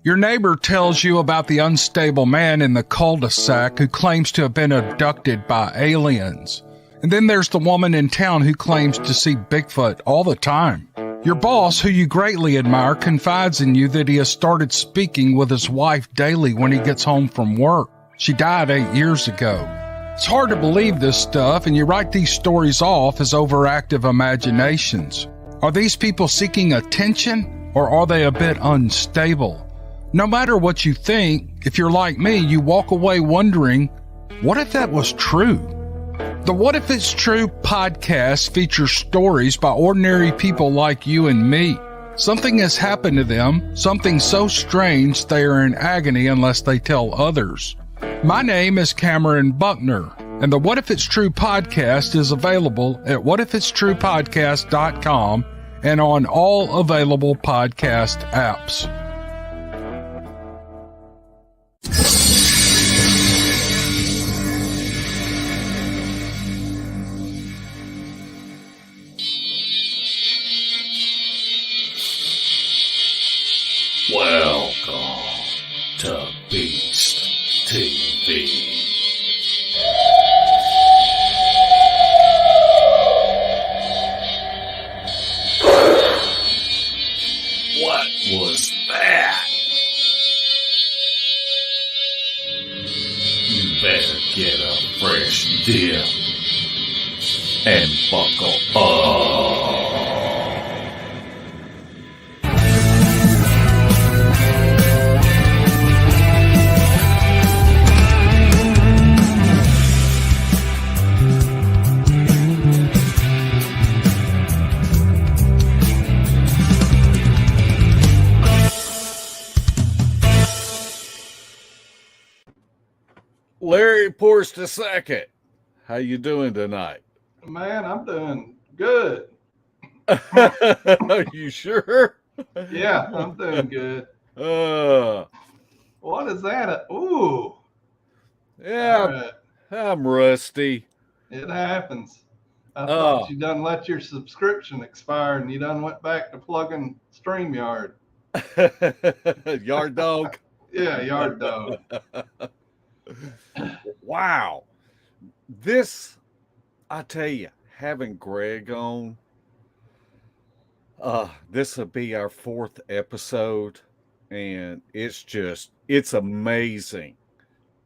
Your neighbor tells you about the unstable man in the cul-de-sac who claims to have been abducted by aliens. And then there's the woman in town who claims to see Bigfoot all the time. Your boss, who you greatly admire, confides in you that he has started speaking with his wife daily when he gets home from work. She died 8 years ago. It's hard to believe this stuff, and you write these stories off as overactive imaginations. Are these people seeking attention, or are they a bit unstable? No matter what you think, if you're like me, you walk away wondering, what if that was true? The What If It's True podcast features stories by ordinary people like you and me. Something has happened to them, something so strange they are in agony unless they tell others. My name is Cameron Buckner, and the What If It's True podcast is available at whatifitstruepodcast.com and on all available podcast apps. Welcome to Beast TV. What was that? You better get a fresh dip and buckle up. Larry Porst II, how you doing tonight? Man, I'm doing good. Are you sure? Yeah, I'm doing good. What is that? Ooh. Yeah, Right. I'm rusty. It happens. I thought you done let your subscription expire and you done went back to plugging StreamYard. Yard dog. Yeah, Yard Dog. Wow. This, I tell you, having Greg on, this will be our 4th episode, and it's amazing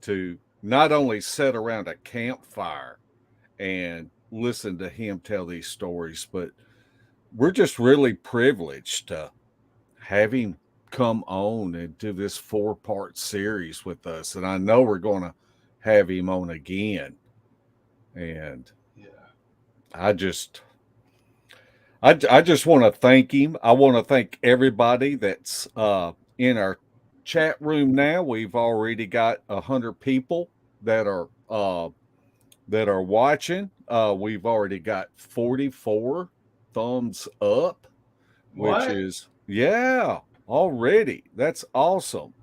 to not only sit around a campfire and listen to him tell these stories, but we're just really privileged to have him come on and do this 4-part series with us. And I know we're going to have him on again. And Yeah. I just want to thank him. I want to thank everybody that's in our chat room now. We've already got 100 people that are watching. We've already got 44 thumbs up, What? which is, yeah, already. That's awesome.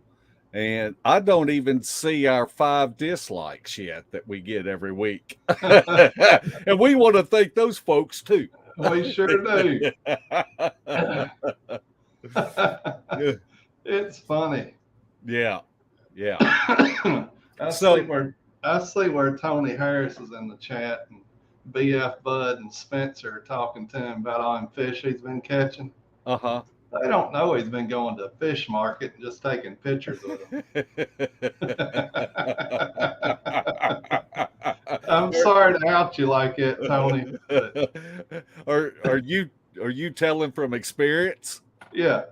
And I don't even see our 5 dislikes yet that we get every week. And we want to thank those folks too. We sure do. It's funny. Yeah. Yeah. I see where Tony Harris is in the chat, and BF Bud and Spencer are talking to him about all them fish he's been catching. Uh-huh. They don't know he's been going to a fish market and just taking pictures with them. I'm sorry to out you like it, Tony. But Are you telling from experience? yeah.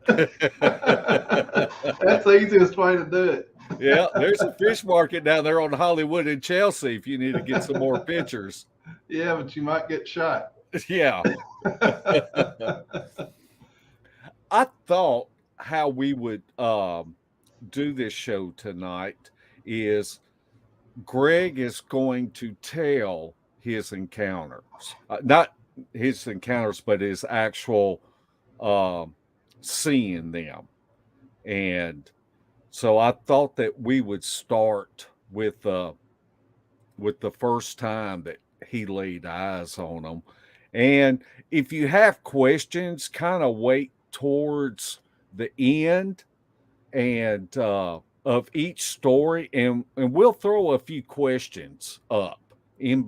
That's the easiest way to do it. Yeah, there's a fish market down there on Hollywood and Chelsea if you need to get some more pictures. Yeah, but you might get shot. Yeah. I thought how we would do this show tonight is Greg is going to tell his encounters. Not his encounters, but his actual seeing them. And so I thought that we would start with the first time that he laid eyes on them. And if you have questions, kind of wait towards the end and of each story, and we'll throw a few questions up in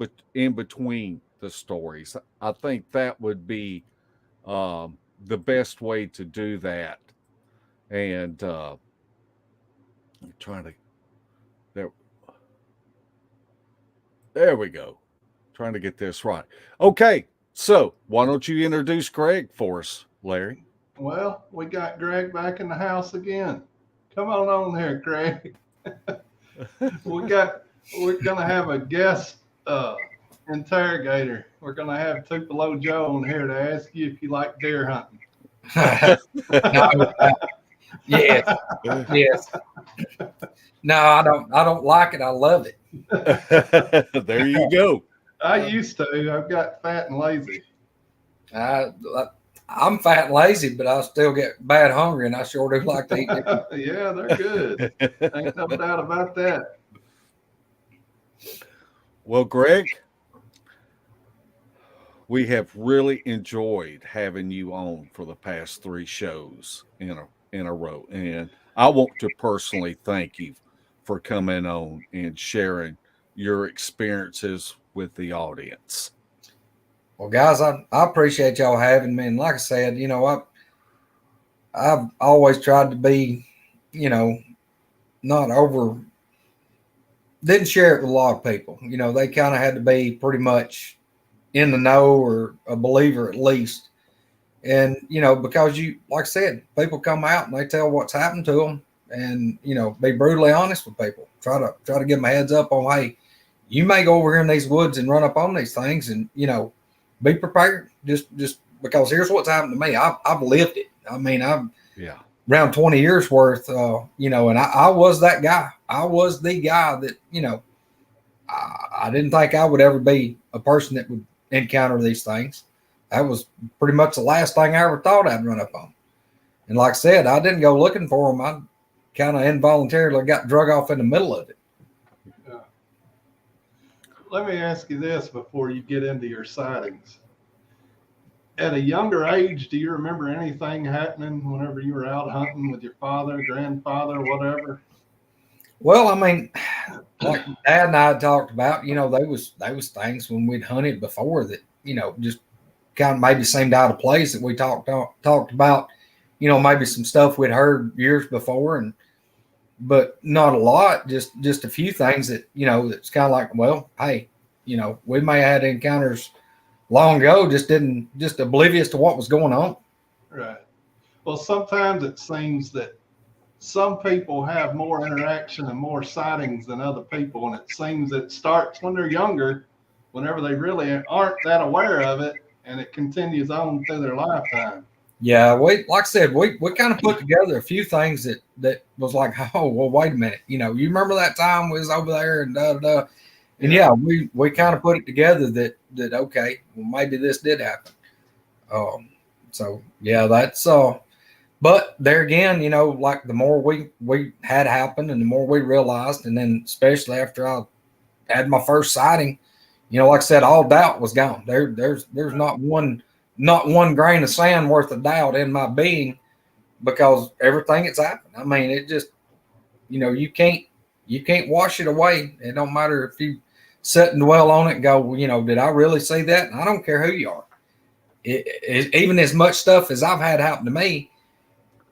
between the stories. I think that would be the best way to do that. And I'm trying to there. There we go. Trying to get this right. Okay, so why don't you introduce Greg for us, Larry? Well, we got Greg back in the house again. Come on there, Greg. We're gonna have a guest interrogator. We're gonna have Tupelo Joe on here to ask you if you like deer hunting. No, yes, yes. No, I don't like it. I love it. There you go. I used to. I've got fat and lazy. I'm fat and lazy, but I still get bad hungry, and I sure do like to eat it. Yeah, they're good. Ain't no doubt about that. Well, Greg, we have really enjoyed having you on for the past 3 shows in a row, and I want to personally thank you for coming on and sharing your experiences with the audience. Well, guys, I appreciate y'all having me, and like I said, I've always tried to be, not over. Didn't share it with a lot of people. They kind of had to be pretty much in the know or a believer at least. And, because like I said, people come out and they tell what's happened to them and, be brutally honest with people. Try to give them a heads up on, hey, you may go over here in these woods and run up on these things and, be prepared. Just because here's what's happened to me. I've lived it. I mean, I've around 20 years worth, and I was that guy. I was the guy that, I didn't think I would ever be a person that would encounter these things. That was pretty much the last thing I ever thought I'd run up on. And like I said, I didn't go looking for them. I kind of involuntarily got drug off in the middle of it. Let me ask you this before you get into your sightings. At a younger age, do you remember anything happening whenever you were out hunting with your father, grandfather, whatever? Well, I mean, like Dad and I had talked about, there was things when we'd hunted before that, just kind of maybe seemed out of place that we talked about, maybe some stuff we'd heard years before, but not a lot, just a few things that, it's kind of like, well, hey, we may have had encounters long ago, just oblivious to what was going on. Right. Well, sometimes it seems that some people have more interaction and more sightings than other people. And it seems it starts when they're younger, whenever they really aren't that aware of it, and it continues on through their lifetime. Yeah, like I said, we kind of put together a few things that was like, oh, well, wait a minute. You remember that time we was over there and da-da-da. And we kind of put it together that okay, well, maybe this did happen. So yeah, that's but there again, like the more we had happened and the more we realized, and then especially after I had my first sighting, like I said, all doubt was gone. There's not one grain of sand worth of doubt in my being because everything that's happened. I mean, it just, you can't wash it away. It don't matter if you sit and dwell on it and go, well, did I really see that? And I don't care who you are. Even as much stuff as I've had happen to me,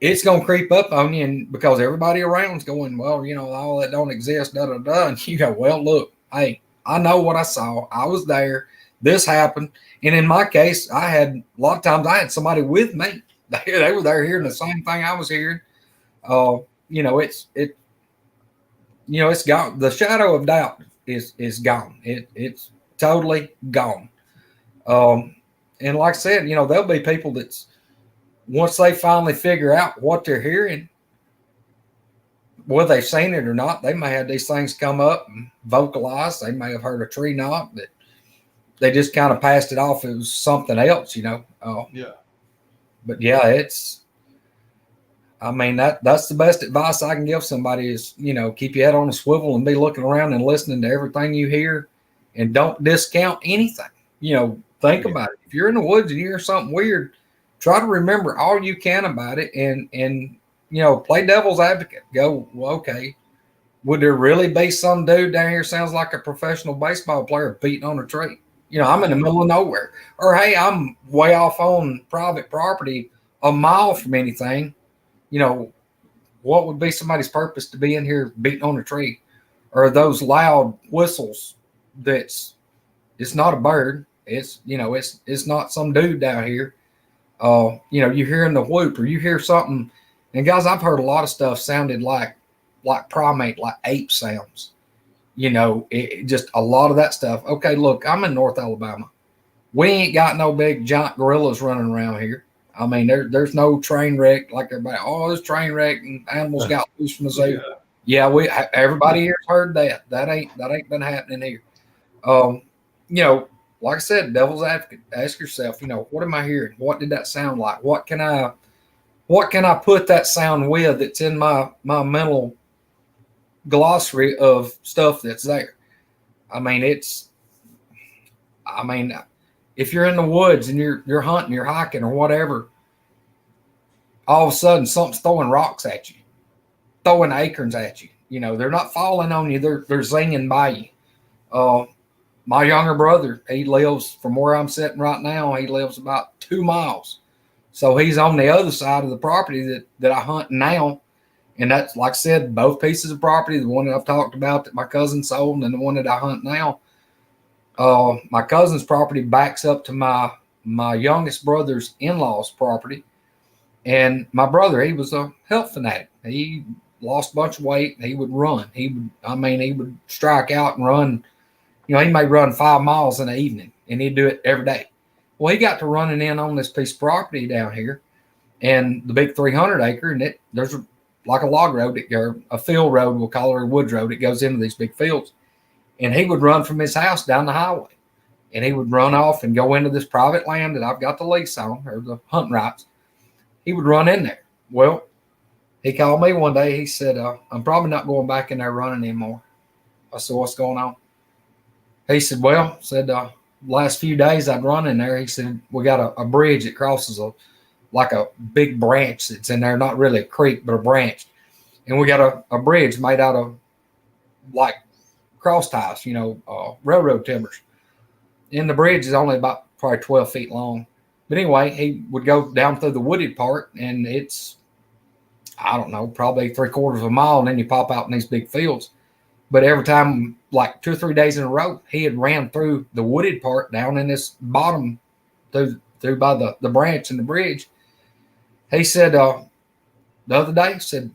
it's going to creep up on you, and because everybody around's going, well, all that don't exist, da-da-da. And you go, well, look, hey, I know what I saw. I was there. This happened. And in my case, a lot of times I had somebody with me. They were there hearing the same thing I was hearing. It's gone. The shadow of doubt is gone. It's totally gone. And like I said, there'll be people that's, once they finally figure out what they're hearing, whether they've seen it or not, they may have these things come up and vocalize. They may have heard a tree knock, but they just kind of passed it off. It was something else, Yeah. But yeah, that's the best advice I can give somebody is, keep your head on a swivel and be looking around and listening to everything you hear and don't discount anything. Think about it. If you're in the woods and you hear something weird, try to remember all you can about it and play devil's advocate. Go, well, okay, would there really be some dude down here sounds like a professional baseball player beating on a tree? I'm in the middle of nowhere. Or, hey, I'm way off on private property, a mile from anything. What would be somebody's purpose to be in here beating on a tree? Or those loud whistles it's not a bird. It's not some dude down here. You're hearing the whoop or you hear something. And guys, I've heard a lot of stuff sounded like primate, like ape sounds. Just a lot of that stuff. Okay, look, I'm in North Alabama. We ain't got no big giant gorillas running around here. I mean, there's no train wreck like everybody. Oh, there's train wreck and animals got loose from the zoo. Yeah, everybody here's heard that. That ain't been happening here. Like I said, devil's advocate. Ask yourself, what am I hearing? What did that sound like? What can I put that sound with that's in my mental glossary of stuff that's there? If you're in the woods and you're hunting, you're hiking or whatever, all of a sudden something's throwing rocks at you, throwing acorns at you. They're not falling on you. They're zinging by you. My younger brother, he lives from where I'm sitting right now. He lives about 2 miles. So he's on the other side of the property that I hunt now. And that's, like I said, both pieces of property, the one that I've talked about that my cousin sold and the one that I hunt now. My cousin's property backs up to my youngest brother's in-laws property. And my brother, he was a health fanatic. He lost a bunch of weight. He would run. He would strike out and run. He may run 5 miles in the evening, and he'd do it every day. Well, he got to running in on this piece of property down here, and the big 300 acre, and there's like a log road, or a field road, we'll call it a wood road. It goes into these big fields. And he would run from his house down the highway, and he would run off and go into this private land that I've got the lease on, or the hunting rights. He would run in there. Well, he called me one day. He said, I'm probably not going back in there running anymore. I said, what's going on? He said, last few days I'd run in there. He said, we got a bridge that crosses like a big branch that's in there, not really a creek, but a branch. And we got a bridge made out of like cross ties, railroad timbers. And the bridge is only about probably 12 feet long. But anyway, he would go down through the wooded part, and it's, I don't know, probably 3/4 of a mile, and then you pop out in these big fields. But every time, like 2 or 3 days in a row, he had ran through the wooded part down in this bottom through by the branch and the bridge. He said the other day, said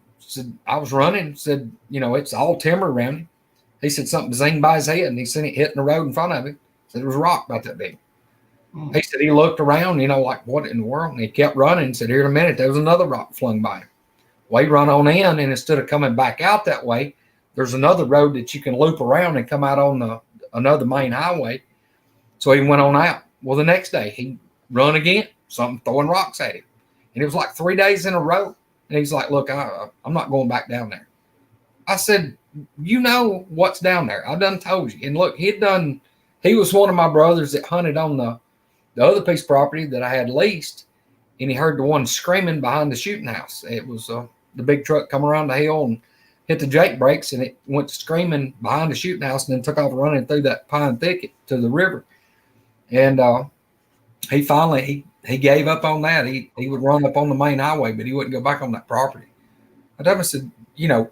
I was running, said, it's all timber around him. He said something zinged by his head, and he seen it hitting the road in front of him. Said it was a rock about that big. He said he looked around, like, what in the world? And he kept running and said, here in a minute, there was another rock flung by him. Well, he run on in, and instead of coming back out that way, there's another road that you can loop around and come out on another main highway. So he went on out. Well, the next day, he run again, something throwing rocks at him. And it was like 3 days in a row. And he's like, look, I'm not going back down there. I said, you know what's down there. I done told you. And look, he was one of my brothers that hunted on the other piece of property that I had leased. And he heard the one screaming behind the shooting house. It was the big truck come around the hill and hit the Jake brakes, and it went screaming behind the shooting house and then took off running through that pine thicket to the river. And he finally he gave up on that. He would run up on the main highway, but he wouldn't go back on that property. I told him, I said,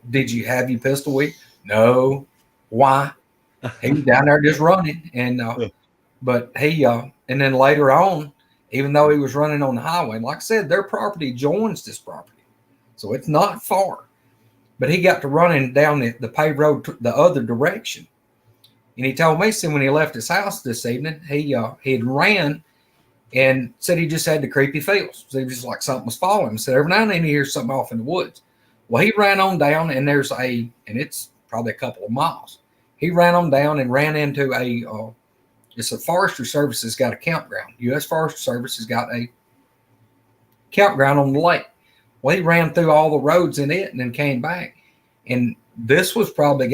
did you have your pistol with you? No. Why? He was down there just running. And but and then later on, even though he was running on the highway, like I said, their property joins this property. So it's not far. But he got to running down the paved road the other direction. And he told me, when he left his house this evening, he had ran and said he just had the creepy feels. So he was just like something was following him. Said every now and then he hears something off in the woods. Well, he ran on down, and it's probably a couple of miles. He ran on down and ran into it's a Forestry Service has got a campground. U.S. Forestry Service has got a campground on the lake. Well, he ran through all the roads in it and then came back. And this was probably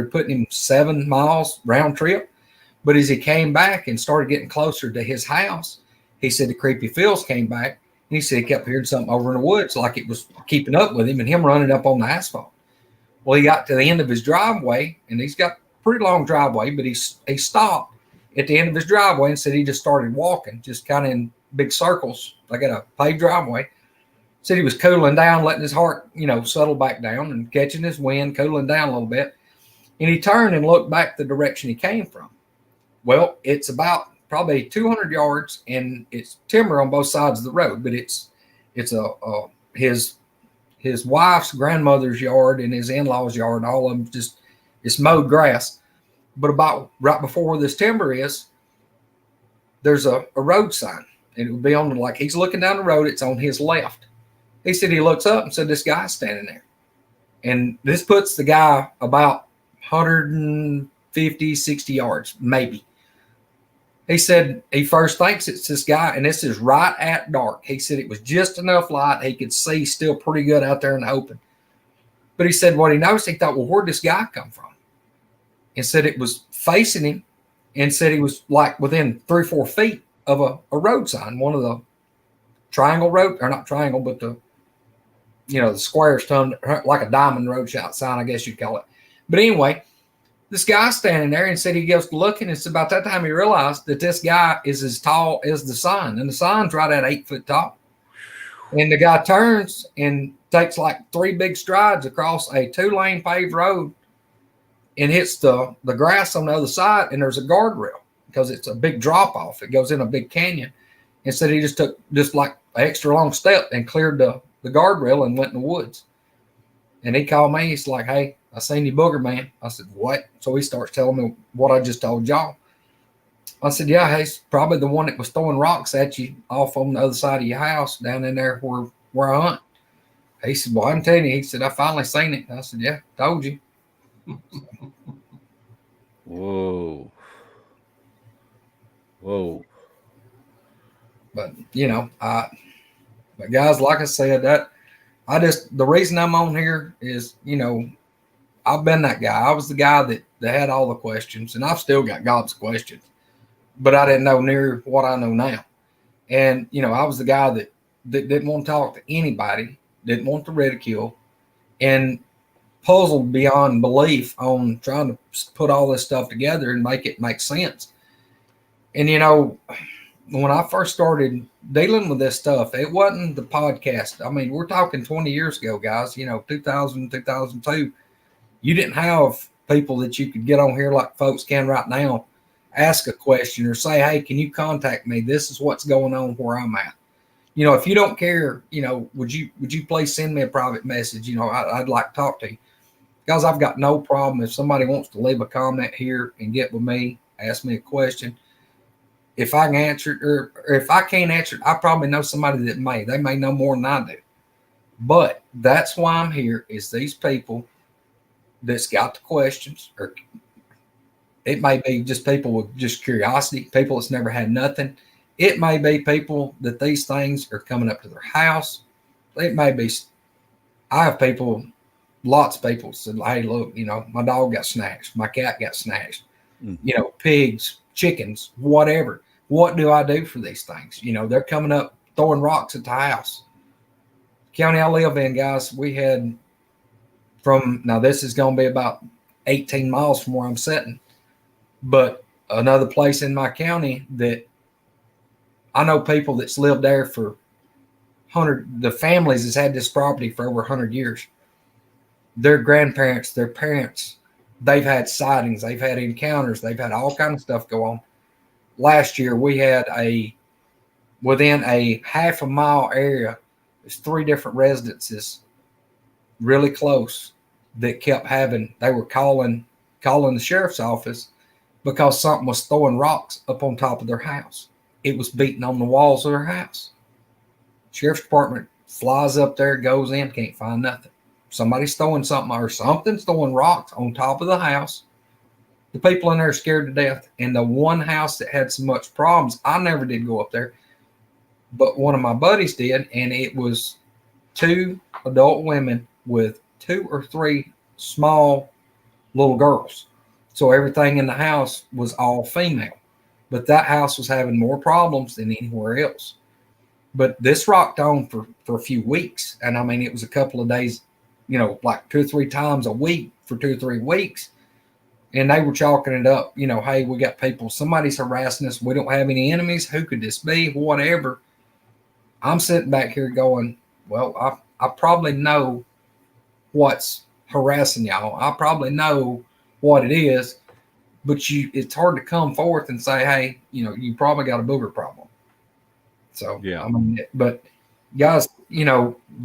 putting him 7 miles round trip. But as he came back and started getting closer to his house, he said the creepy feels came back. He said he kept hearing something over in the woods, like it was keeping up with him and him running up on the asphalt. Well, he got to the end of his driveway, and he's got a pretty long driveway, but he stopped at the end of his driveway and said he just started walking, just kind of in big circles. I got a paved driveway. Said he was cooling down, letting his heart, settle back down and catching his wind, cooling down a little bit. And he turned and looked back the direction he came from. Well, it's about probably 200 yards, and it's timber on both sides of the road, but it's his wife's grandmother's yard and his in-laws' yard. All of them it's mowed grass. But about right before where this timber is, there's a road sign, and it would be on like he's looking down the road. It's on his left. He said he looks up and said this guy's standing there, and this puts the guy about 150, 60 yards maybe. He said he first thinks it's this guy, and this is right at dark. He said it was just enough light he could see still pretty good out there in the open. But he said what he noticed, he thought, well, where'd this guy come from? And said it was facing him, and said he was like within 3 or 4 feet of a road sign, one of the triangle road, or not triangle, but the squares turned like a diamond road sign, I guess you'd call it. But anyway, this guy's standing there, and said he goes to look, and it's about that time he realized that this guy is as tall as the sign, and the sign's right at 8 foot tall. And the guy turns and takes like 3 big strides across a 2-lane paved road and hits the grass on the other side, and there's a guardrail because it's a big drop off. It goes in a big canyon. And said he just took like an extra long step and cleared the guardrail and went in the woods. And he called me. He's like, hey, I seen you, booger man. I said, what? So he starts telling me what I just told y'all. I said, yeah, he's probably the one that was throwing rocks at you off on the other side of your house down in there where I hunt. He said, well, I'm telling you. He said, I finally seen it. I said, yeah, told you. Whoa. But, but guys, like I said, the reason I'm on here is, I've been that guy. I was the guy that had all the questions, and I've still got God's questions, but I didn't know near what I know now. And, I was the guy that didn't want to talk to anybody, didn't want to ridicule, and puzzled beyond belief on trying to put all this stuff together and make it make sense. And, when I first started dealing with this stuff, it wasn't the podcast. I mean, we're talking 20 years ago, guys, 2000, 2002. You didn't have people that you could get on here like folks can right now, ask a question or say, hey, can you contact me? This is what's going on where I'm at. If you don't care, would you please send me a private message? I'd like to talk to you. Guys, I've got no problem if somebody wants to leave a comment here and get with me, ask me a question. If I can answer it, or if I can't answer it, I probably know somebody that may. They may know more than I do. But that's why I'm here, is these people that's got the questions, or it may be just people with just curiosity, people that's never had nothing. It may be people that these things are coming up to their house. It may be, I have people, lots of people said, hey, look, my dog got snatched. My cat got snatched. Mm-hmm. Pigs, chickens, whatever. What do I do for these things? They're coming up throwing rocks at the house. County I live in, guys, we had now this is going to be about 18 miles from where I'm sitting, but another place in my county that I know people that's lived there for the families has had this property for over 100 years. Their grandparents, their parents, they've had sightings, they've had encounters, they've had all kind of stuff go on. Last year, we had within a half a mile area, there's 3 different residences really close that kept they were calling the sheriff's office because something was throwing rocks up on top of their house. It was beating on the walls of their house. Sheriff's department flies up there, goes in, can't find nothing. Somebody's throwing something, or something's throwing rocks on top of the house. The people in there are scared to death. And the one house that had so much problems, I never did go up there, but one of my buddies did, and it was 2 adult women with 2 or 3 small little girls. So everything in the house was all female, but that house was having more problems than anywhere else. But this rocked on for a few weeks. And I mean, it was a couple of days, like 2 or 3 times a week for 2 or 3 weeks. And they were chalking it up, hey, we got people, somebody's harassing us. We don't have any enemies. Who could this be? Whatever. I'm sitting back here going, well, I probably know what's harassing y'all. I probably know what it is, but it's hard to come forth and say, hey, you probably got a booger problem. So, yeah. I mean, but guys,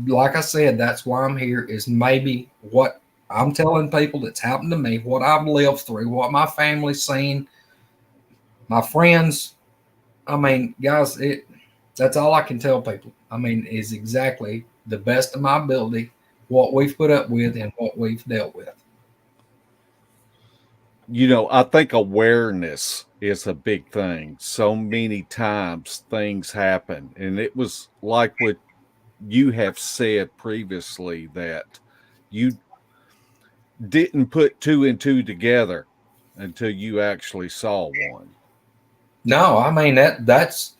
like I said, that's why I'm here, is maybe what I'm telling people that's happened to me, what I've lived through, what my family's seen, my friends. I mean, guys, that's all I can tell people. I mean, is exactly the best of my ability, what we've put up with and what we've dealt with. I think awareness is a big thing. So many times things happen, and it was like what you have said previously, that you didn't put 2 and 2 together until you actually saw one. No, I mean that's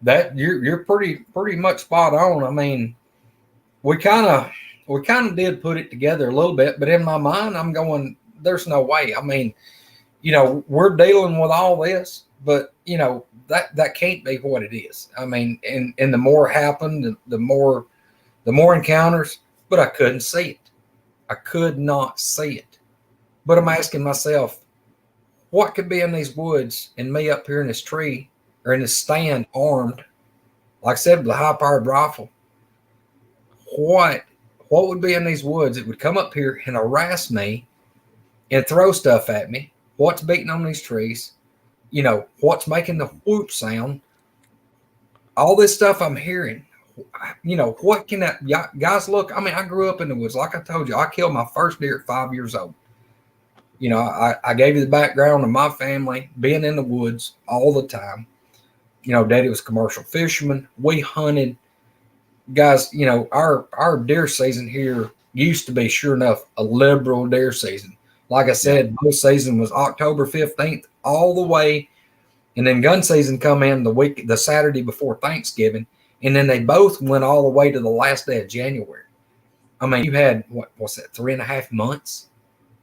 you're pretty much spot on. I mean, we kind of did put it together a little bit, but in my mind, I'm going, there's no way. I mean, we're dealing with all this, but that can't be what it is. I mean, and the more happened, the more encounters, but I couldn't see it. I could not see it. But I'm asking myself, what could be in these woods and me up here in this tree or in this stand armed, like I said, with a high-powered rifle? What would be in these woods that would come up here and harass me and throw stuff at me? What's beating on these trees? What's making the whoop sound? All this stuff I'm hearing. What can that guys look? I mean, I grew up in the woods. Like I told you, I killed my first deer at 5 years old. I gave you the background of my family being in the woods all the time. Daddy was a commercial fisherman. We hunted. Guys, our deer season here used to be, sure enough, a liberal deer season. Like I said, bull season was October 15th all the way. And then gun season come in the Saturday before Thanksgiving. And then they both went all the way to the last day of January. I mean, you had, what's that, 3.5 months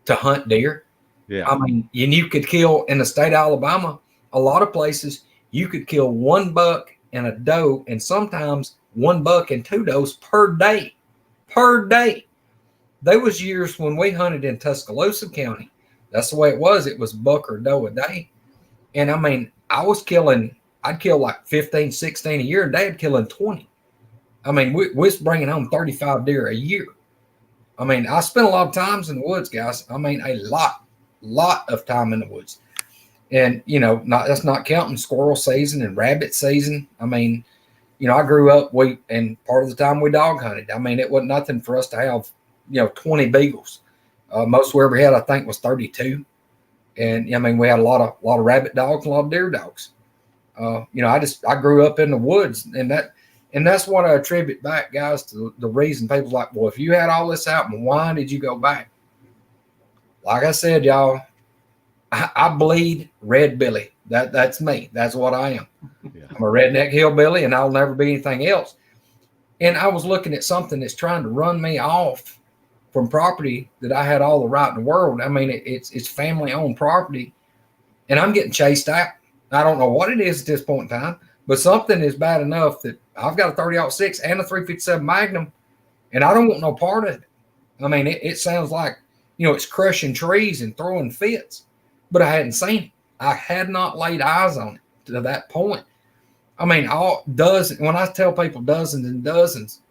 to hunt deer? Yeah. I mean, and you could kill, in the state of Alabama, a lot of places, you could kill 1 buck and a doe, and sometimes 1 buck and 2 does per day. Per day. There was years when we hunted in Tuscaloosa County. That's the way it was. It was buck or doe a day. And I mean, I'd kill like 15, 16 a year, and Dad killing 20. I mean, we was bringing home 35 deer a year. I mean, I spent a lot of times in the woods, guys. I mean, a lot of time in the woods. And, that's not counting squirrel season and rabbit season. I mean, I grew up, and part of the time we dog hunted. I mean, it wasn't nothing for us to have, 20 beagles. Most we ever had, I think, was 32. And I mean, we had a lot of rabbit dogs, a lot of deer dogs. I grew up in the woods, and that's what I attribute back, guys, to the reason people's like, well, if you had all this happen, why did you go back? Like I said, y'all, I bleed red Billy. That's me. That's what I am. Yeah. I'm a redneck hillbilly, and I'll never be anything else. And I was looking at something that's trying to run me off from property that I had all the right in the world. I mean, it's family-owned property, and I'm getting chased out. I don't know what it is at this point in time, but something is bad enough that I've got a 30-06 and a 357 Magnum, and I don't want no part of it. I mean, it sounds like, it's crushing trees and throwing fits, but I hadn't seen it. I had not laid eyes on it to that point. I mean, when I tell people dozens and dozens,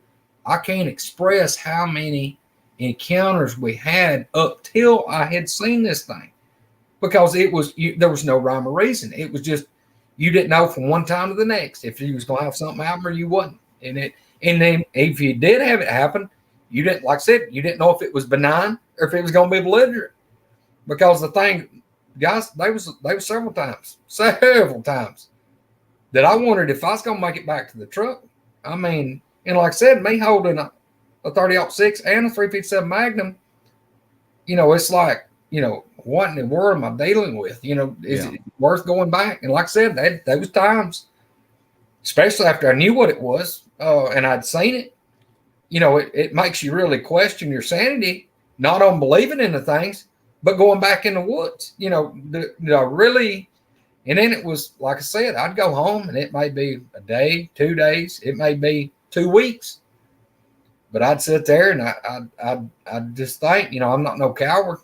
I can't express how many encounters we had up till I had seen this thing, because there was no rhyme or reason. It was just, you didn't know from one time to the next if you was going to have something happen or you wasn't. And then if you did have it happen, you didn't, like I said, you didn't know if it was benign or if it was going to be belligerent, because the thing, guys, they was several times that I wondered if I was going to make it back to the truck. I mean, and like I said, me holding a 30-06 and a 357 Magnum, it's like, what in the world am I dealing with? Is it worth going back? And like I said, there was times especially after I knew what it was and I'd seen it. It makes you really question your sanity, not on believing in the things, but going back in the woods. Really. And then it was, like I said, I'd go home and it may be a day, 2 days, it may be 2 weeks. But I'd sit there and I'd just think, I'm not no coward.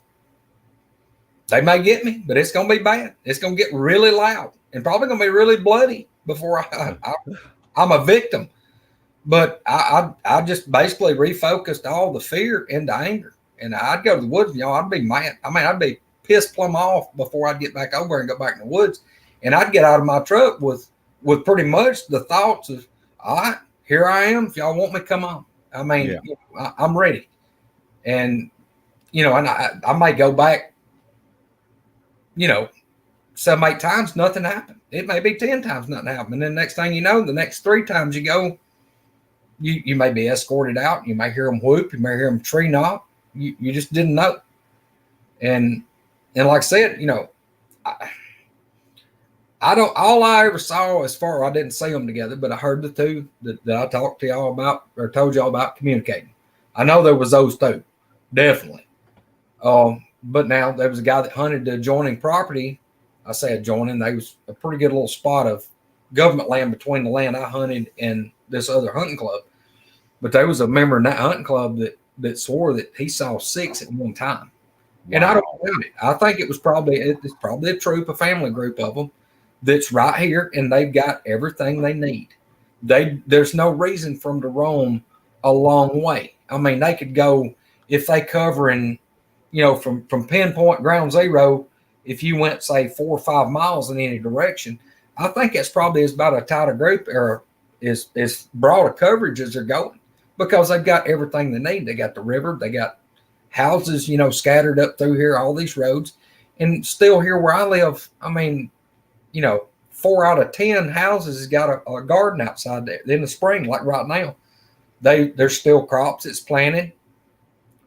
They may get me, but it's going to be bad. It's going to get really loud and probably going to be really bloody before I'm a victim. But I just basically refocused all the fear into anger. And I'd go to the woods, I'd be mad. I'd be pissed plumb off before I'd get back over and go back in the woods. And I'd get out of my truck with pretty much the thoughts of, all right, here I am. If y'all want me, come on. I'm ready. And, and I might go back, 7, 8 times, nothing happened. It may be 10 times nothing happened. And then next thing you know, the next 3 times you go, you may be escorted out. You may hear them whoop. You may hear them tree knock. You just didn't know. And like I said, all I ever saw as far, I didn't see them together, but I heard the 2 that I talked to y'all about or told y'all about communicating. I know there was those 2, definitely. But now there was a guy that hunted the adjoining property. I say adjoining, there was a pretty good little spot of government land between the land I hunted and this other hunting club. But there was a member in that hunting club that swore that he saw 6 at one time. Wow. And I don't doubt it. I think it's probably a troop, a family group of them that's right here, and they've got everything they need. There's no reason for them to roam a long way. They could go, if they covering, from pinpoint ground zero, if you went, say, 4 or 5 miles in any direction, I think it's probably about a tighter group or as broad a coverage as they're going, because they've got everything they need. They got the river, they got houses, scattered up through here, all these roads. And still here where I live, 4 out of 10 houses has got a garden outside there in the spring, like right now. There's still crops that's planted.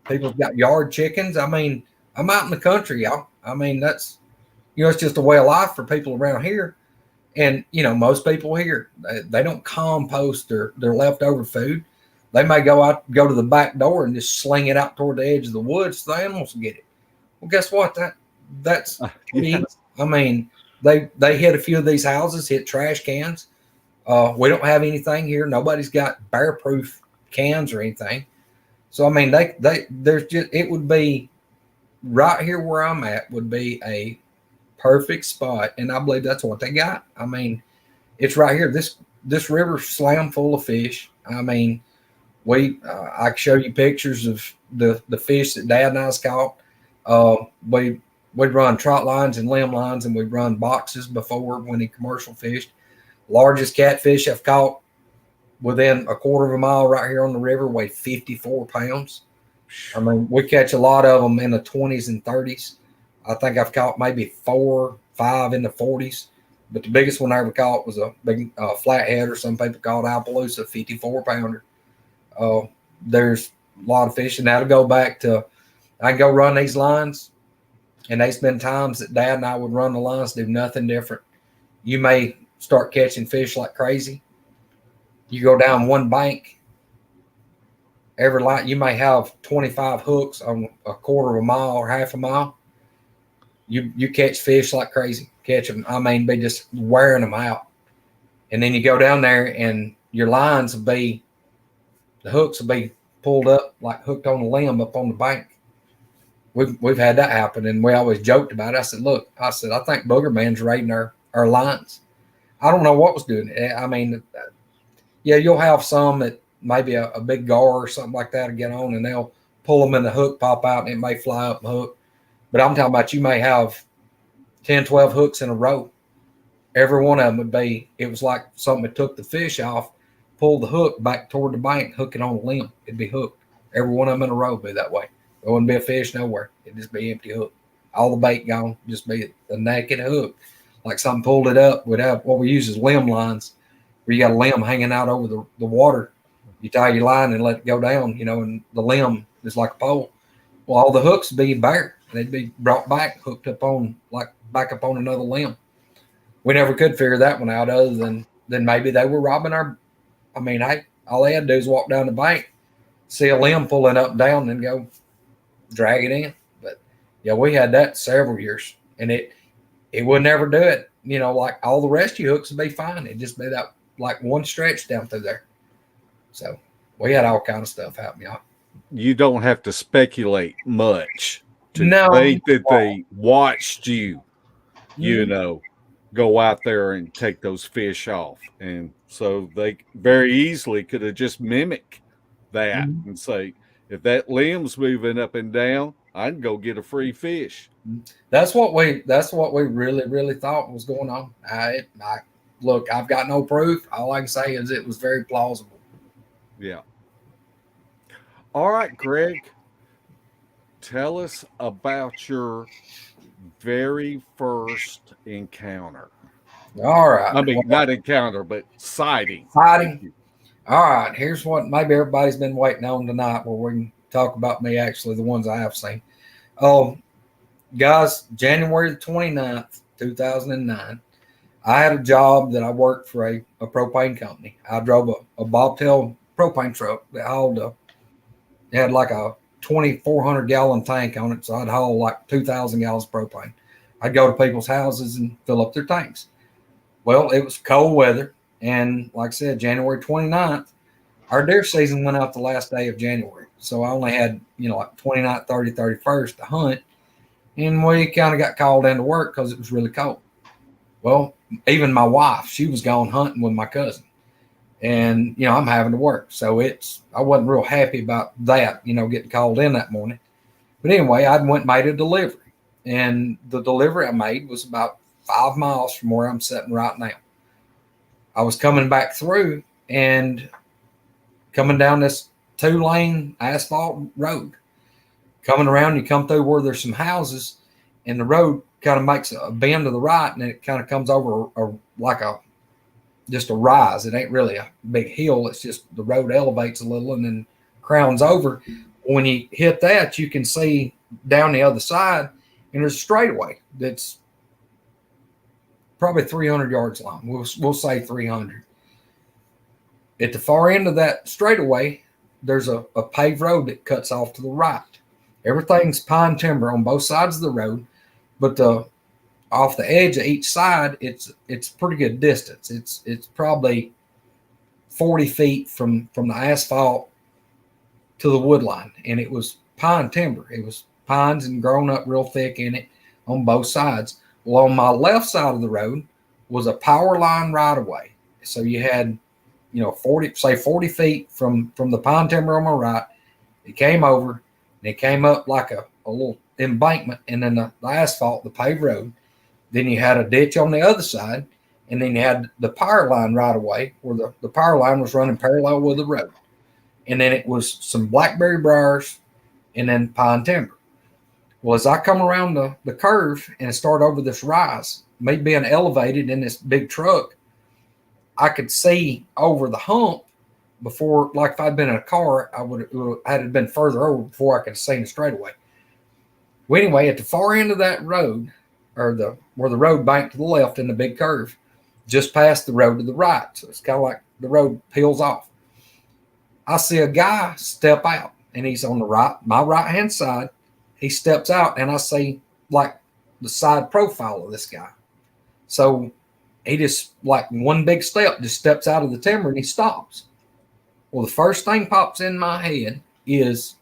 People's got yard chickens. I'm out in the country, y'all. That's, it's just a way of life for people around here. And, most people here, they don't compost their leftover food. They may go to the back door and just sling it out toward the edge of the woods so the animals can get it. Well, guess what? That's yeah. They hit a few of these houses, hit trash cans. We don't have anything here. Nobody's got bear-proof cans or anything. So, it would be right here where I'm at would be a perfect spot. And I believe that's what they got. It's right here. This river's slam full of fish. I can show you pictures of the fish that Dad and I's caught. We'd run trot lines and limb lines, and we'd run boxes before when he commercial fished. Largest catfish I've caught within a quarter of a mile right here on the river weighed 54 pounds. We catch a lot of them in the 20s and 30s. I think I've caught maybe 4, 5 in the 40s. But the biggest one I ever caught was a big flathead, or some people call it Appaloosa, 54-pounder. There's a lot of fish, and that'll go back to, I can go run these lines, and there's been times that Dad and I would run the lines, do nothing different. You may start catching fish like crazy. You go down one bank, every line, you may have 25 hooks on a quarter of a mile or half a mile. You catch fish like crazy. Catch them. Be just wearing them out. And then you go down there and your lines the hooks will be pulled up, like hooked on a limb up on the bank. We've had that happen, and we always joked about it. I said, I think Booger Man's raiding our lines. I don't know what was doing it. You'll have some that maybe a big gar or something like that will get on, and they'll pull them and the hook pop out, and it may fly up the hook. But I'm talking about you may have 10, 12 hooks in a row. Every one of them it was like something that took the fish off, pulled the hook back toward the bank, hook it on a limb. It'd be hooked. Every one of them in a row would be that way. There wouldn't be a fish nowhere. It'd just be empty hook. All the bait gone, just be a naked hook. Like something pulled it up. We'd have what we use is limb lines, where you got a limb hanging out over the water. You tie your line and let it go down, and the limb is like a pole. Well, all the hooks would be bare. They'd be brought back, hooked up on, back up on another limb. We never could figure that one out, other than then maybe they were robbing our. I mean, all they had to do is walk down the bank, see a limb pulling up and down, and go drag it in. But yeah, we had that several years, and it would never do it. You know, like all the rescue hooks would be fine. It'd just be that like one stretch down through there. So we had all kind of stuff happen, y'all. You don't have to speculate much to No. think that they watched you, you Mhm. know, go out there and take those fish off. And so they very easily could have just mimicked that Mhm. and say, if that limb's moving up and down, I can go get a free fish. That's what we really thought was going on. I look, I've got no proof. All I can say is it was very plausible. Yeah. All right, Greg, tell us about your very first encounter. All right. I mean, not encounter, but sighting. Sighting. All right. Here's what maybe everybody's been waiting on tonight, where we can talk about me, actually, the ones I have seen. Guys, January the 29th, 2009, I had a job that I worked for a propane company. I drove a bobtail propane truck that hauled it had like a 2,400 gallon tank on it. So I'd haul like 2,000 gallons of propane. I'd go to people's houses and fill up their tanks. Well, it was cold weather. And like I said, January 29th, our deer season went out the last day of January. So I only had, like 29th, 30, 31st to hunt. And we kind of got called into work because it was really cold. Well, even my wife, she was gone hunting with my cousin. And, I'm having to work. So I wasn't real happy about that, getting called in that morning. But anyway, I went and made a delivery. And the delivery I made was about 5 miles from where I'm sitting right now. I was coming back through and coming down this 2-lane asphalt road. Coming around, you come through where there's some houses, and the road kind of makes a bend to the right, and then it kind of comes over just a rise. It ain't really a big hill. It's just the road elevates a little and then crowns over. When you hit that, you can see down the other side, and there's a straightaway that's probably 300 yards long. We'll say 300. At the far end of that straightaway, there's a paved road that cuts off to the right. Everything's pine timber on both sides of the road, but off the edge of each side, it's pretty good distance. It's probably 40 feet from the asphalt to the wood line, and it was pine timber. It was pines and grown up real thick in it on both sides. Well, on my left side of the road was a power line right away. So you had, 40 feet from the pine timber on my right. It came over. It came up like a little embankment, and then the asphalt, the paved road. Then you had a ditch on the other side, and then you had the power line right away, where the power line was running parallel with the road. And then it was some blackberry briars and then pine timber. Well, as I come around the curve and start over this rise, me being elevated in this big truck, I could see over the hump. Before, like if I'd been in a car, had it been further over before I could have seen it straight away. Well, anyway, at the far end of that road, or where the road banked to the left in the big curve, just past the road to the right. So it's kind of like the road peels off. I see a guy step out, and he's on my right-hand side. He steps out, and I see like the side profile of this guy. So he just, like one big step, just steps out of the timber and he stops. Well, the first thing pops in my head is,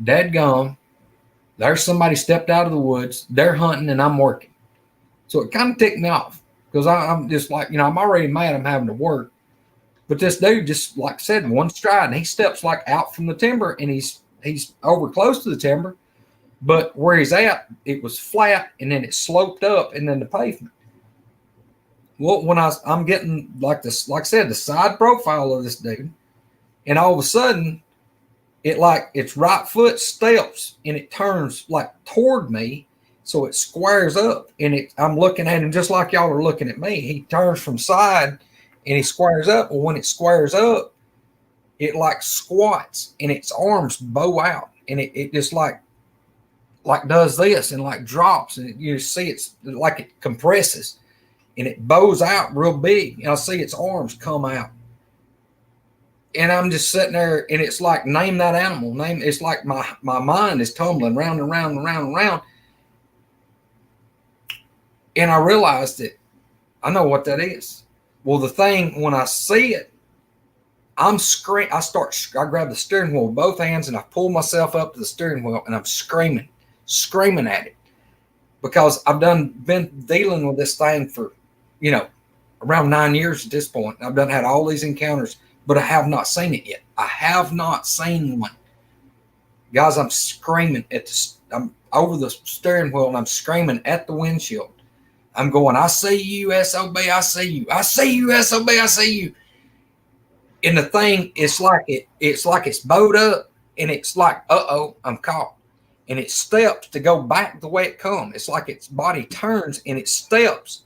dadgum, there's somebody stepped out of the woods. They're hunting and I'm working. So it kind of ticked me off because I'm just like, I'm already mad I'm having to work. But this dude just, like I said, one stride, and he steps like out from the timber, and he's over close to the timber. But where he's at, it was flat, and then it sloped up, and then the pavement. Well, when I'm getting like this, like I said, the side profile of this dude, and all of a sudden, its right foot steps and it turns like toward me, so it squares up, and I'm looking at him just like y'all are looking at me. He turns from side and he squares up. Well, when it squares up, it like squats and its arms bow out, and it just like does this and like drops, and you see it's like it compresses, and it bows out real big, and I see its arms come out. And I'm just sitting there, and it's like, name that animal. It's like my mind is tumbling round and round and round and round. And I realized that I know what that is. Well, the thing, when I see it, I'm screaming. I grab the steering wheel with both hands, and I pull myself up to the steering wheel, and I'm screaming at it, because I've been dealing with this thing for, around 9 years at this point. I've had all these encounters, but I have not seen it yet. I have not seen one. Guys, I'm screaming I'm over the steering wheel, and I'm screaming at the windshield. I'm going, I see you, SOB, I see you. I see you, SOB, I see you. And the thing, it's like it's bowed up, and it's like, I'm caught. And it steps to go back the way it comes. It's like its body turns and it steps,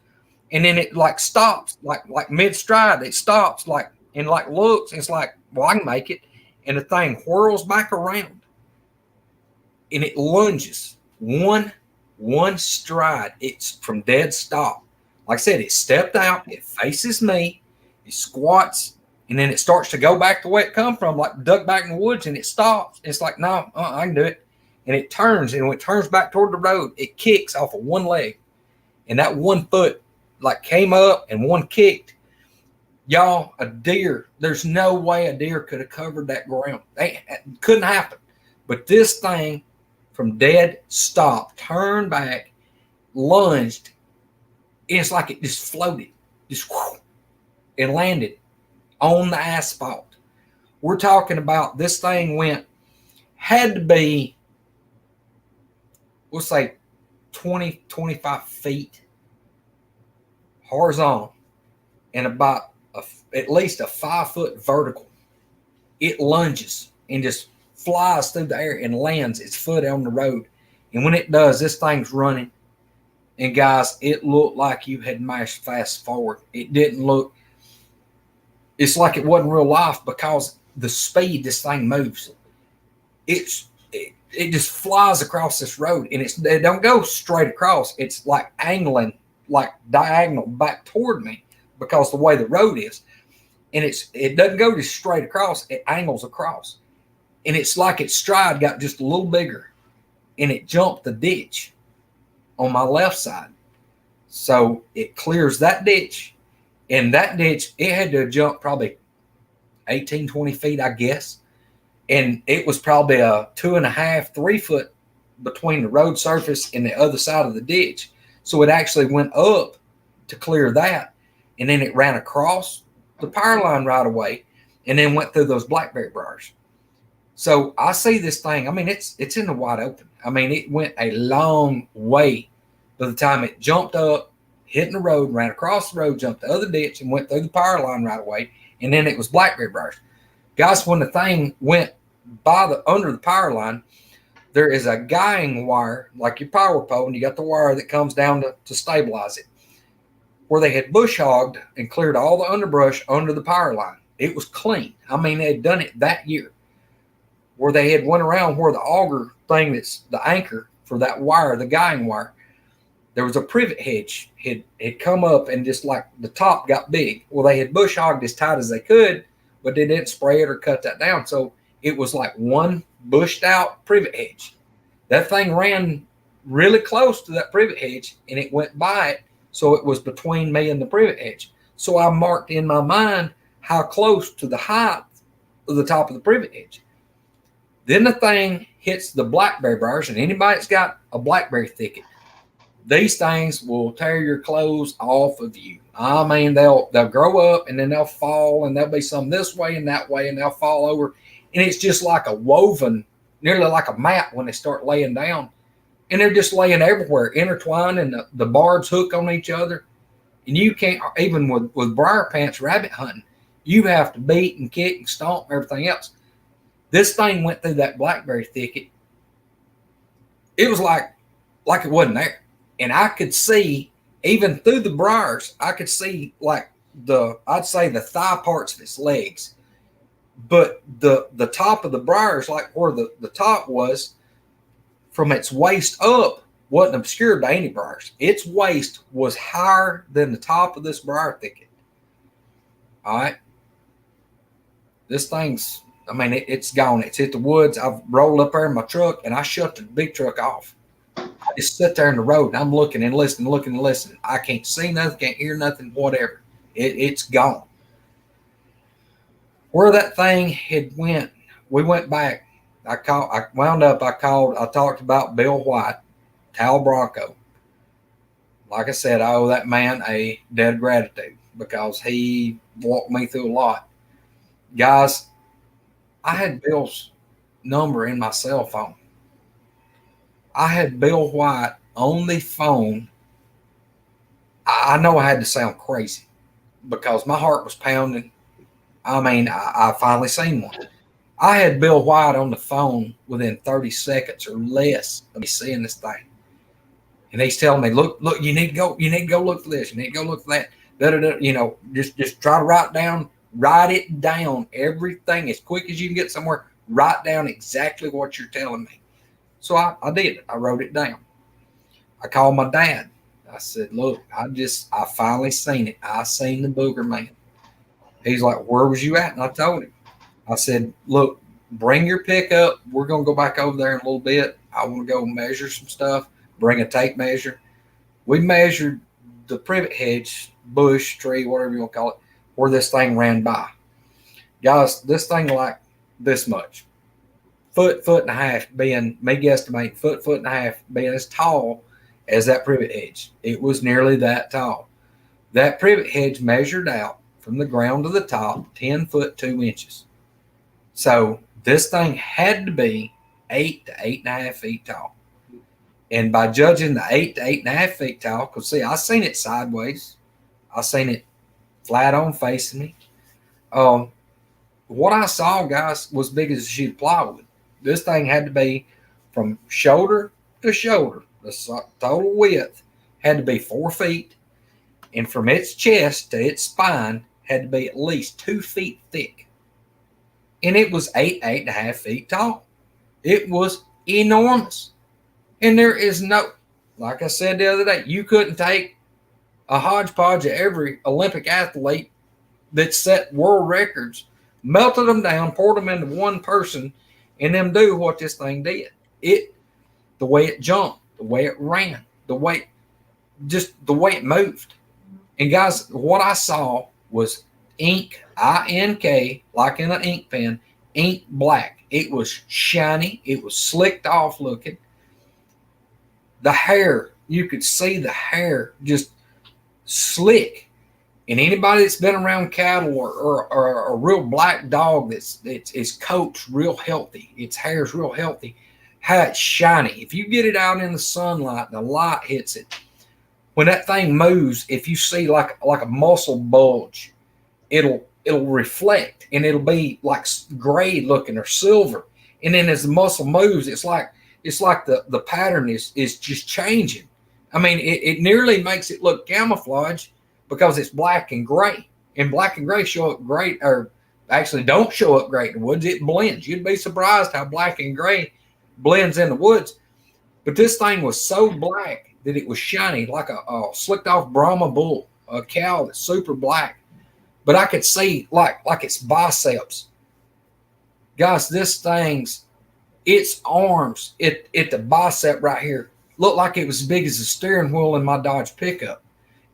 and then it like stops, like mid stride. It stops, and looks. And it's like, well, I can make it. And the thing whirls back around, and it lunges one stride. It's from dead stop. Like I said, it stepped out. It faces me. It squats, and then it starts to go back the way it come from, like duck back in the woods, and it stops. It's like, no, I can do it. And it turns, and when it turns back toward the road, it kicks off of one leg. And that one foot like came up and one kicked. Y'all, a deer, there's no way a deer could have covered that ground. It couldn't happen. But this thing from dead stop, turned back, lunged. It's like it just floated, and landed on the asphalt. We're talking about this thing had to be, we'll say 20, 25 feet horizontal, and about at least a 5 foot vertical. It lunges and just flies through the air and lands its foot on the road. And when it does, this thing's running. And guys, it looked like you had mashed fast forward. It didn't look, it's like it wasn't real life, because the speed this thing moves. It just flies across this road, and it don't go straight across. It's like angling, like diagonal back toward me, because the way the road is. And it doesn't go just straight across, it angles across. And it's like its stride got just a little bigger, and it jumped the ditch on my left side. So it clears that ditch, and that ditch, it had to jump probably 18, 20 feet, I guess. And it was probably a 2.5, 3 foot between the road surface and the other side of the ditch. So it actually went up to clear that. And then it ran across the power line right away, and then went through those blackberry briars. So I see this thing. I mean, it's in the wide open. I mean, it went a long way by the time it jumped up, hitting the road, ran across the road, jumped the other ditch, and went through the power line right away. And then it was blackberry briars. Guys, when the thing went under the power line, there is a guying wire, like your power pole, and you got the wire that comes down to stabilize it, where they had bush hogged and cleared all the underbrush under the power line. It was clean. I mean, they had done it that year, where they had went around where the auger thing, that's the anchor for that wire, the guying wire, there was a privet hedge had come up, and just like the top got big. Well, they had bush hogged as tight as they could, but they didn't spray it or cut that down. So it was like one bushed out privet hedge. That thing ran really close to that privet hedge, and it went by it. So it was between me and the privet hedge. So I marked in my mind how close to the height of the top of the privet hedge. Then the thing hits the blackberry briars, and anybody that's got a blackberry thicket, these things will tear your clothes off of you. I mean, they'll grow up, and then they'll fall, and there'll be some this way and that way, and they'll fall over. And it's just like a woven, nearly like a mat when they start laying down. And they're just laying everywhere, intertwined, and the barbs hook on each other. And you can't, even with briar pants rabbit hunting, you have to beat and kick and stomp and everything else. This thing went through that blackberry thicket. It was like it wasn't there. And I could see, even through the briars, I could see like I'd say the thigh parts of its legs. But the top of the briars, like where the top was, from its waist up, wasn't obscured by any briars. Its waist was higher than the top of this briar thicket. All right. This thing's, I mean, it's gone. It's hit the woods. I've rolled up there in my truck and I shut the big truck off. I just sit there in the road and I'm looking and listening, looking and listening. I can't see nothing, can't hear nothing, whatever. It's gone. Where that thing had went, we went back. I talked about Bill White, Tal Bronco. Like I said, I owe that man a debt of gratitude because he walked me through a lot. Guys, I had Bill's number in my cell phone. I had Bill White on the phone. I know I had to sound crazy because my heart was pounding. I mean, I finally seen one. I had Bill White on the phone within 30 seconds or less of me seeing this thing. And he's telling me, look, you need to go look for this. You need to go look for that. You know, just try to write it down, everything as quick as you can get somewhere. Write down exactly what you're telling me. So I did. I wrote it down. I called my dad. I said, look, I finally seen it. I seen the booger man. He's like, where was you at? And I told him. I said, look, bring your pickup. We're going to go back over there in a little bit. I want to go measure some stuff. Bring a tape measure. We measured the privet hedge, bush, tree, whatever you want to call it, where this thing ran by. Guys, this thing like this much. Foot and a half being, me guesstimate, foot and a half being as tall as that privet hedge. It was nearly that tall. That privet hedge measured out from the ground to the top 10 foot 2 inches. So this thing had to be 8 to 8.5 feet tall. And by judging the 8 to 8.5 feet tall, because see, I seen it sideways. I seen it flat on facing me. What I saw, guys, was big as a sheet of plywood. This thing had to be from shoulder to shoulder. The total width had to be 4 feet. And from its chest to its spine had to be at least 2 feet thick. And it was 8.5 feet tall. It was enormous. And there is no, like I said the other day, you couldn't take a hodgepodge of every Olympic athlete that set world records, melted them down, poured them into one person, and them do what this thing did. The way it jumped, the way it ran, the way it moved. And guys, what I saw was ink, I-N-K, like in an ink pen, ink black. It was shiny. It was slicked off looking. The hair, you could see the hair just slick. And anybody that's been around cattle or a real black dog its coat's real healthy, its hair's real healthy, how it's shiny. If you get it out in the sunlight, the light hits it. When that thing moves, if you see like a muscle bulge, it'll reflect and it'll be like gray looking or silver. And then as the muscle moves, it's like the pattern is just changing. I mean, it nearly makes it look camouflage because it's black and gray. And black and gray show up great, or actually don't show up great in the woods. It blends. You'd be surprised how black and gray blends in the woods. But this thing was so black that it was shiny, like a slicked off Brahma bull, a cow that's super black. But I could see like its biceps. Guys, this thing's, its arms, at the bicep right here, looked like it was as big as the steering wheel in my Dodge pickup.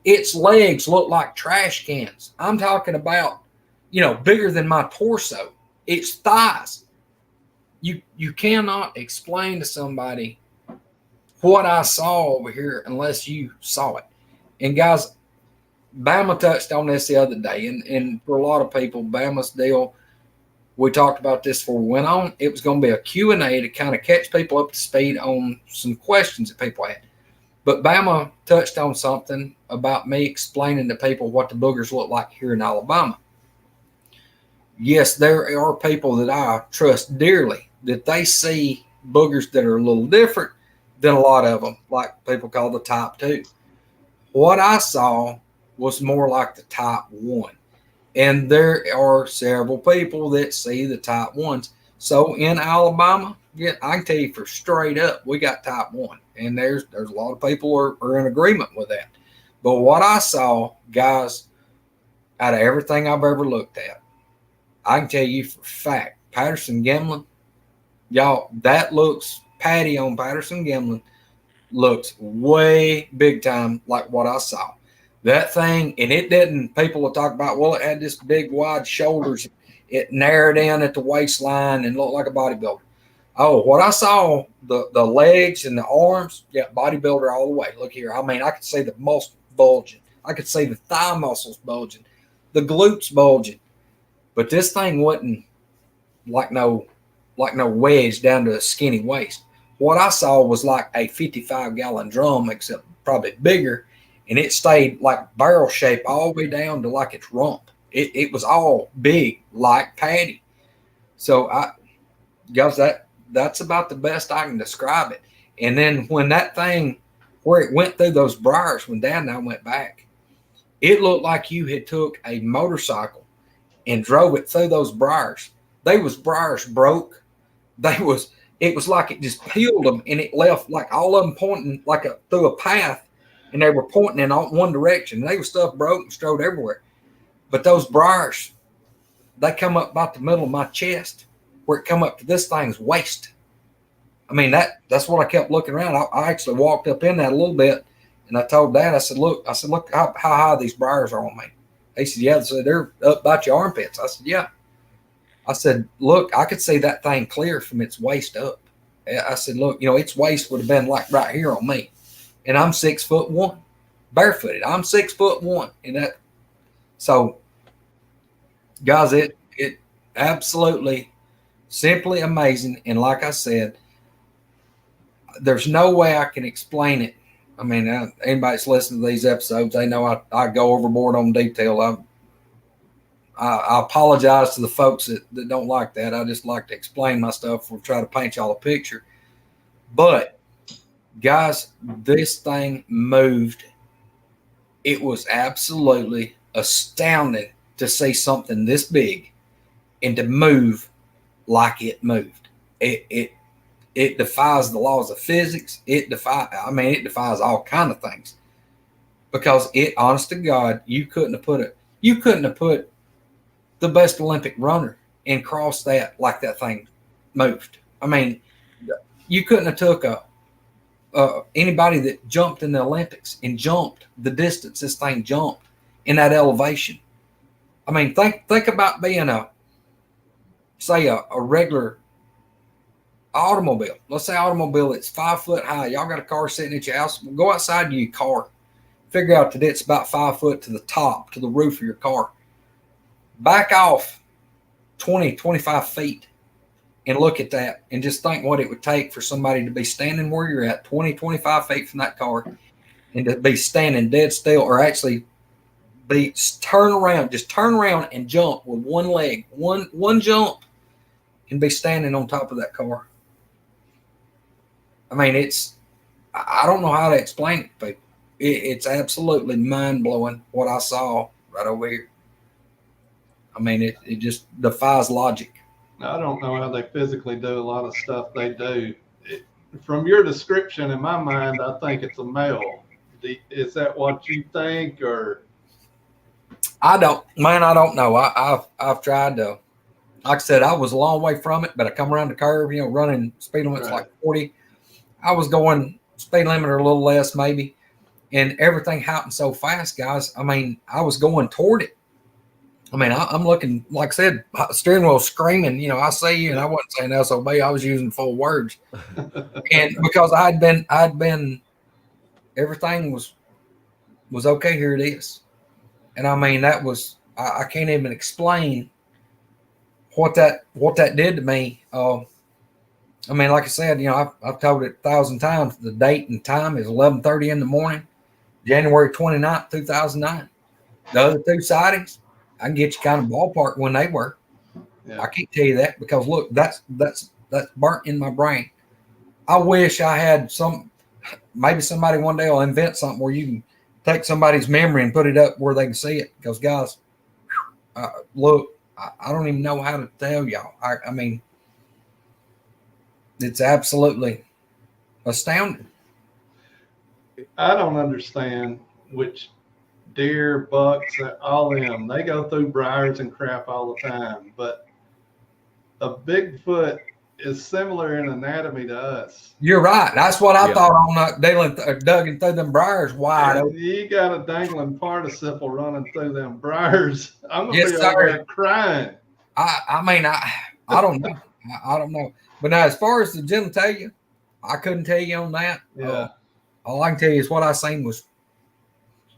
Its legs looked like trash cans. I'm talking about, bigger than my torso. Its thighs. You cannot explain to somebody what I saw over here unless you saw it. And guys, Bama touched on this the other day, and for a lot of people, Bama's deal, we talked about this before we went on. It was going to be a Q&A to kind of catch people up to speed on some questions that people had. But Bama touched on something about me explaining to people what the boogers look like here in Alabama. Yes, there are people that I trust dearly that they see boogers that are a little different than a lot of them, like people call the type 2. What I saw was more like the type 1. And there are several people that see the type 1s. So in Alabama, yeah, I can tell you for straight up, we got type 1. And there's a lot of people are in agreement with that. But what I saw, guys, out of everything I've ever looked at, I can tell you for a fact, Patterson Gimlin, y'all, that looks, Patty on Patterson Gimlin looks way big time like what I saw. That thing, and it didn't, people will talk about, well, it had this big wide shoulders. It narrowed in at the waistline and looked like a bodybuilder. Oh, what I saw, the legs and the arms, yeah, bodybuilder all the way. Look here. I mean, I could see the muscle bulging. I could see the thigh muscles bulging, the glutes bulging. But this thing wasn't like no wedge down to a skinny waist. What I saw was like a 55-gallon drum, except probably bigger, and it stayed like barrel shape all the way down to like its rump. It was all big like Patty. So guys, that's about the best I can describe it. And then when that thing, where it went through those briars, when Dad and I went back, it looked like you had took a motorcycle and drove it through those briars. They was briars broke. It was like it just peeled them, and it left like all of them pointing like through a path, and they were pointing in one direction. They were stuff broke and strode everywhere. But those briars, they come up about the middle of my chest, where it come up to this thing's waist. I mean, that's what I kept looking around. I actually walked up in that a little bit, and I told Dad, I said, look how high these briars are on me. He said, yeah. They said, they're up about your armpits. I said, yeah. I said, look, I could see that thing clear from its waist up. I said, look, its waist would have been like right here on me. And I'm 6'1", barefooted. I'm 6'1", and that. So, guys, it absolutely, simply amazing. And like I said, there's no way I can explain it. I mean, anybody that's listening to these episodes, they know I go overboard on detail. I apologize to the folks that don't like that. I just like to explain my stuff or try to paint y'all a picture. But, guys, this thing moved. It was absolutely astounding to see something this big and to move like it moved. It defies the laws of physics. It defies all kind of things. Because honest to God, you couldn't have put the best Olympic runner and crossed that like that thing moved. I mean, you couldn't have took anybody that jumped in the Olympics and jumped the distance this thing jumped in that elevation. I mean, think about being a regular automobile. Let's say automobile that's 5 foot high. Y'all got a car sitting at your house. Go outside to your car. Figure out that it's about 5 foot to the top, to the roof of your car. Back off 20, 25 feet and look at that and just think what it would take for somebody to be standing where you're at, 20, 25 feet from that car, and to be standing dead still, or actually turn around and jump with one leg, one jump, and be standing on top of that car. I mean, I don't know how to explain it to people. It's absolutely mind-blowing what I saw right over here. I mean, it just defies logic. I don't know how they physically do a lot of stuff they do. From your description, in my mind, I think it's a male. Is that what you think, or? I don't know. I've tried to. Like I said, I was a long way from it, but I come around the curve, running speed limits like 40. I was going speed limit or a little less maybe, and everything happened so fast, guys. I mean, I was going toward it. I mean, I'm looking, like I said, steering wheel screaming, I say you, and I wasn't saying SOB. I was using full words. And because I'd been, everything was okay. Here it is. And I mean, that was, I can't even explain what that did to me. I mean, like I said, I've told it 1,000 times. The date and time is 11:30 in the morning, January 29th, 2009. The other two sightings, I can get you kind of ballpark when they were. Yeah. I can't tell you that because look, that's burnt in my brain. I wish I had maybe somebody one day will invent something where you can take somebody's memory and put it up where they can see it. Because guys, look, I don't even know how to tell y'all. I mean, It's absolutely astounding. I don't understand which deer, bucks, all them. They go through briars and crap all the time, but a Bigfoot is similar in anatomy to us. You're right. That's what I Yeah. thought on digging through them briars wide And open. you got a dangling participle running through them briars. I'm gonna Yes, be sir. over there crying. I mean, I don't know. I don't know. But now, as far as the genitalia, I couldn't tell you on that. Yeah. All I can tell you is what I seen was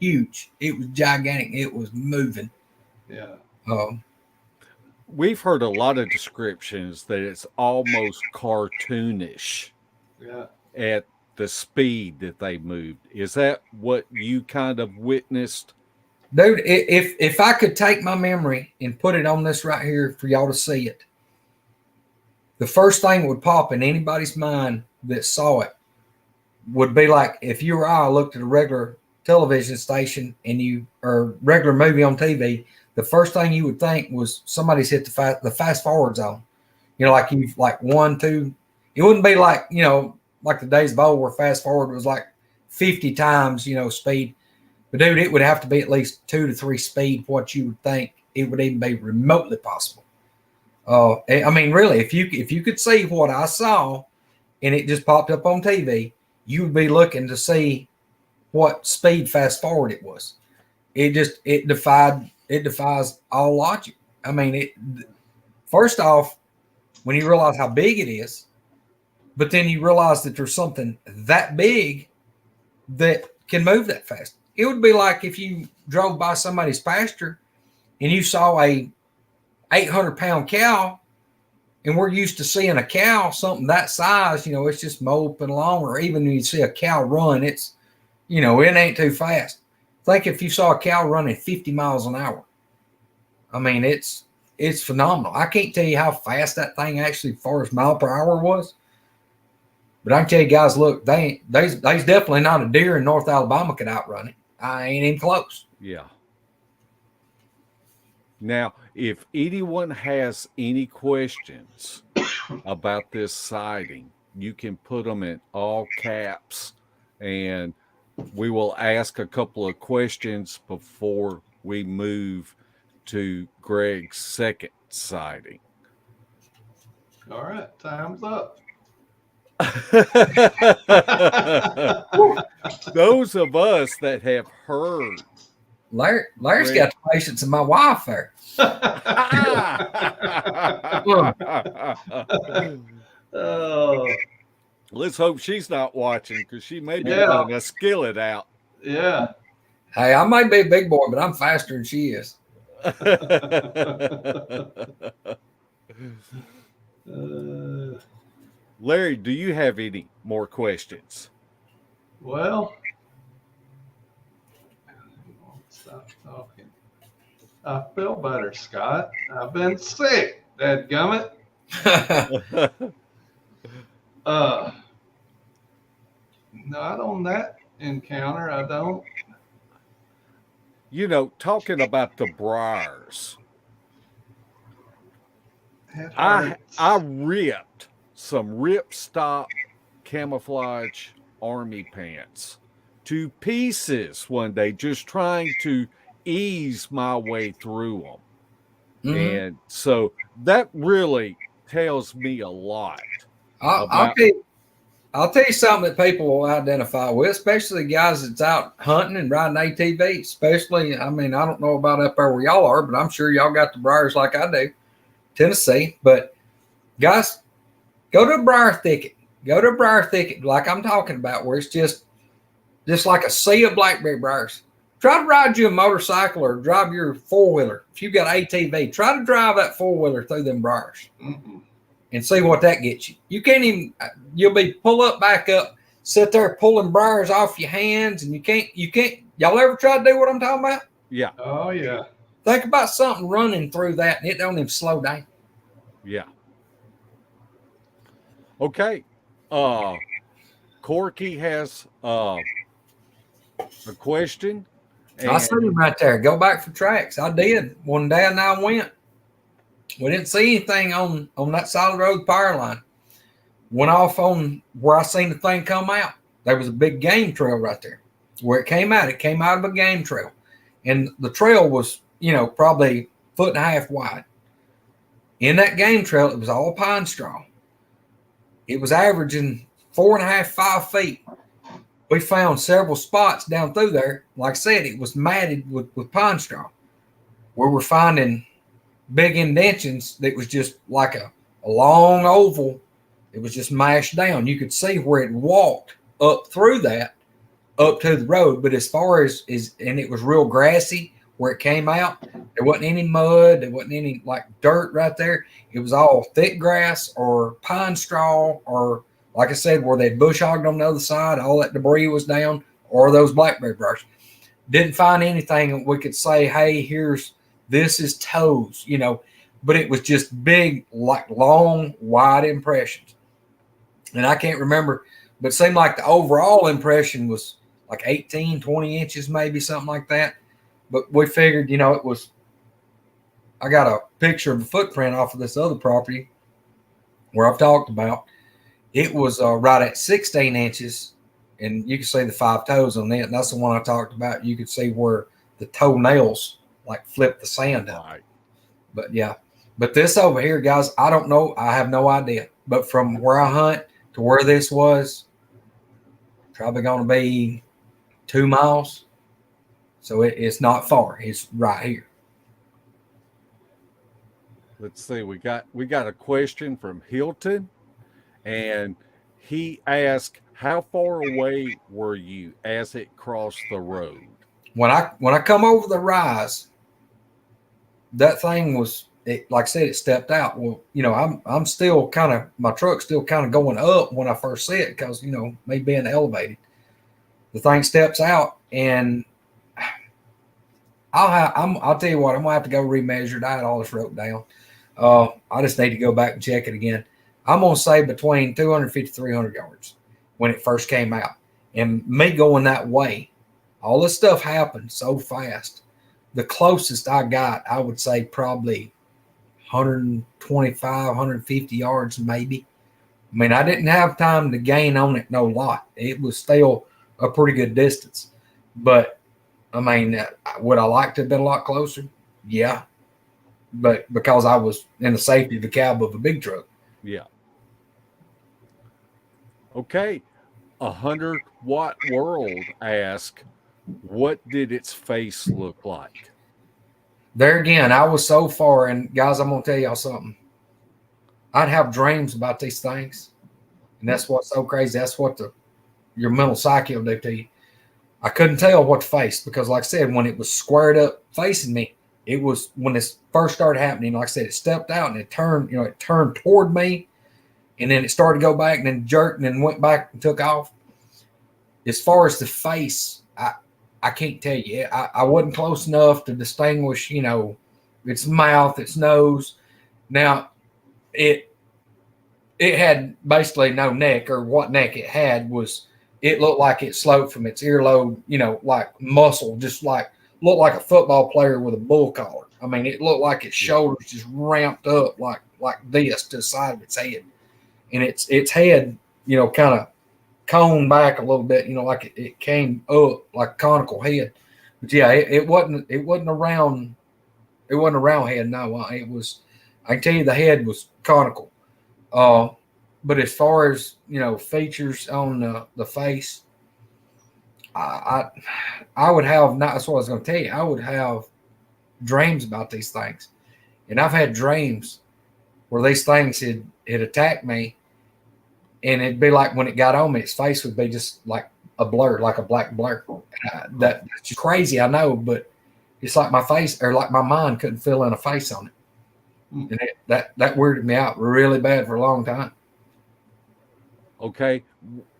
huge. It was gigantic. It was moving. Yeah. We've heard a lot of descriptions that it's almost cartoonish Yeah. at the speed that they moved. Is that what you kind of witnessed? Dude, if I could take my memory and put it on this right here for y'all to see it, the first thing that would pop in anybody's mind that saw it would be like if you or I looked at a regular television station or regular movie on TV, the first thing you would think was somebody's hit the fast forward zone. You know, like you like 1, 2. It wouldn't be like, you know, like the days of old where fast forward was like 50 times, you know, speed. But dude, it would have to be at least 2 to 3 speed what you would think it would even be remotely possible. I mean, really, if you could see what I saw and it just popped up on TV, you would be looking to see what speed fast forward it was. It defies all logic. I mean, first off, when you realize how big it is, but then you realize that there's something that big that can move that fast. It would be like if you drove by somebody's pasture and you saw a 800-pound cow, and we're used to seeing a cow, something that size, you know, it's just moping along, or even when you see a cow run, it's, you know, it ain't too fast. Think if you saw a cow running 50 miles an hour. I mean, it's phenomenal. I can't tell you how fast that thing actually, as far as mile per hour was. But I can tell you guys, look, there's definitely not a deer in North Alabama could outrun it. I ain't even close. Yeah. Now, if anyone has any questions about this sighting, you can put them in all caps, and we will ask a couple of questions before we move to Greg's second sighting. All right, time's up. Those of us that have heard Larry's got the patience of my wife there. Oh, let's hope she's not watching, because she may be Yeah. running a skillet out. yeah. Hey, I might be a big boy, but I'm faster than she is. Larry, do you have any more questions? Well, stop talking. I feel better, Scott. I've been sick, dadgummit. Not on that encounter, I don't. You know, talking about the briars, It I hurts. ripped some ripstop camouflage army pants to pieces one day, just trying to ease my way through them. Mhm. And so that really tells me a lot. I'll tell you something that people will identify with, especially guys that's out hunting and riding ATV. Especially, I mean, I don't know about up there where y'all are, but I'm sure y'all got the briars like I do, Tennessee. But guys, go to a briar thicket. Go to a briar thicket like I'm talking about, where it's just like a sea of blackberry briars. Try to ride you a motorcycle or drive your four-wheeler. If you got ATV, try to drive that four-wheeler through them briars. Mm-mm. And see what that gets you. You can't even, you'll be pull up, back up, sit there pulling briars off your hands, and you can't, y'all ever try to do what I'm talking about? Yeah. Oh, yeah. Think about something running through that and it don't even slow down. Yeah. Okay. Corky has a question. I see him right there. Go back for tracks. I did. One day and I went. We didn't see anything on that side of the road power line. went off on where I seen the thing come out. There was a big game trail right there where it came out. It came out of a game trail. And the trail was, probably a foot and a half wide. In that game trail, it was all pine straw. It was averaging 4.5, 5 feet. We found several spots down through there. Like I said, it was matted with pine straw. We were finding big indentions that was just like a long oval. It was just mashed down. You could see where it walked up through that, up to the road. But as far as and it was real grassy where it came out, there wasn't any mud. There wasn't any like dirt right there. It was all thick grass or pine straw, or like I said, where they bush hogged on the other side, all that debris was down, or those blackberry brush. Didn't find anything that we could say, hey, this is toes, but it was just big, like long, wide impressions. And I can't remember, but it seemed like the overall impression was like 18, 20 inches, maybe something like that. But we figured, it was, I got a picture of a footprint off of this other property where I've talked about. It was right at 16 inches, and you can see the 5 toes on it. And that's the one I talked about. You could see where the toenails like flip the sand up. Right. But yeah, but this over here, guys, I don't know. I have no idea. But from where I hunt to where this was, probably going to be 2 miles. So it's not far. It's right here. Let's see. We got a question from Hilton, and he asked, "How far away were you as it crossed the road?" When I come over the rise, that thing was, like I said, it stepped out. Well, I'm still kind of, my truck's still kind of going up when I first see it because, me being elevated. The thing steps out, and I'll tell you what, I'm gonna have to go remeasure it. I had all this wrote down. I just need to go back and check it again. I'm gonna say between 250 300 yards when it first came out. And me going that way, all this stuff happened so fast. The closest I got, I would say probably 125, 150 yards maybe. I mean, I didn't have time to gain on it no lot. It was still a pretty good distance. But, I mean, would I like to have been a lot closer? Yeah. But because I was in the safety of the cab of a big truck. Yeah. Okay. 100-Watt World asked, what did its face look like? There again, I was so far, and guys, I'm going to tell y'all something. I'd have dreams about these things, and that's what's so crazy. That's what your mental psyche will do to you. I couldn't tell what to face because, like I said, when it was squared up facing me, it was when this first started happening. Like I said, it stepped out and it turned toward me, and then it started to go back and then jerked and then went back and took off. As far as the face, I can't tell you. I wasn't close enough to distinguish, its mouth, its nose. Now, it had basically no neck, or what neck it had was, it looked like it sloped from its earlobe, like muscle, just like looked like a football player with a bull collar. I mean, it looked like its shoulders just ramped up like this to the side of its head, and its head, kind of coned back a little bit, like it came up like a conical head. But yeah, it wasn't a round head. No, it was. I can tell you the head was conical. But as far as features on the face, I would have not. That's what I was going to tell you. I would have dreams about these things, and I've had dreams where these things had attacked me. And it'd be like when it got on me, its face would be just like a blur, like a black blur. That's just crazy, I know, but it's like my face, or like my mind couldn't fill in a face on it. And that weirded me out really bad for a long time. Okay,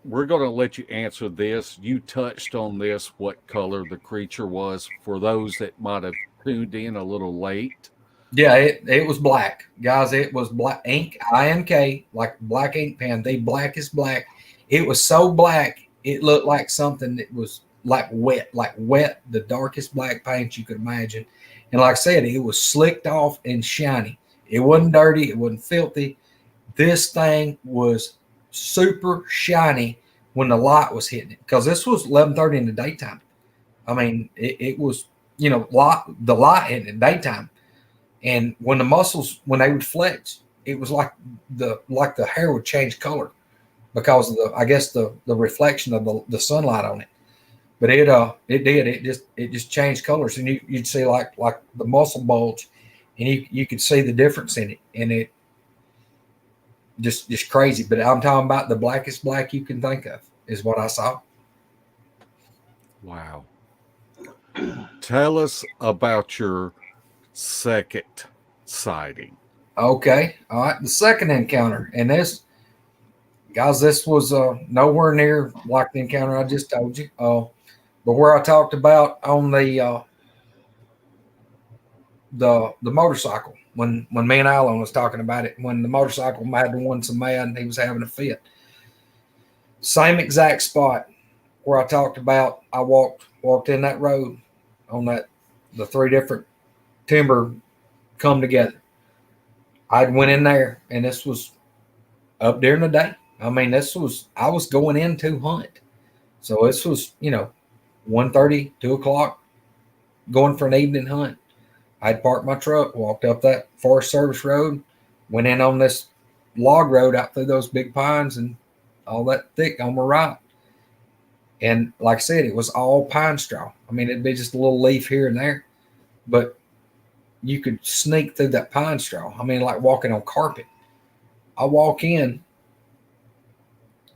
we're going to let you answer this. You touched on this, what color the creature was, for those that might have tuned in a little late. Yeah, it was black, guys. It was black ink, INK, like black ink pen, the blackest black. It was so black, it looked like something that was like wet, the darkest black paint you could imagine. And like I said, it was slicked off and shiny. It wasn't dirty, it wasn't filthy. This thing was super shiny when the light was hitting it, because this was 11:30 in the daytime. I mean, it was, you know, the light hitting it daytime. And when the muscles, when they would flex, it was like the hair would change color because of I guess the reflection of the sunlight on it. But it just changed colors, and you'd see like the muscle bulge, and you could see the difference in it, and it just crazy. But I'm talking about the blackest black you can think of is what I saw. Wow. Tell us about your second sighting. Okay, all right. The second encounter, and this was nowhere near like the encounter I just told you. But where I talked about on the motorcycle, when me and Alan was talking about it, when the motorcycle had the one so mad and he was having a fit. Same exact spot where I talked about. I walked in that road on the three different timber come together. I went in there, and this was up during the day. I mean, I was going in to hunt. So this was, 1:30, 2 o'clock, going for an evening hunt. I'd parked my truck, walked up that Forest Service road, went in on this log road out through those big pines and all that thick on my right. And like I said, it was all pine straw. I mean, it'd be just a little leaf here and there, but you could sneak through that pine straw. I mean, like walking on carpet. I walk in,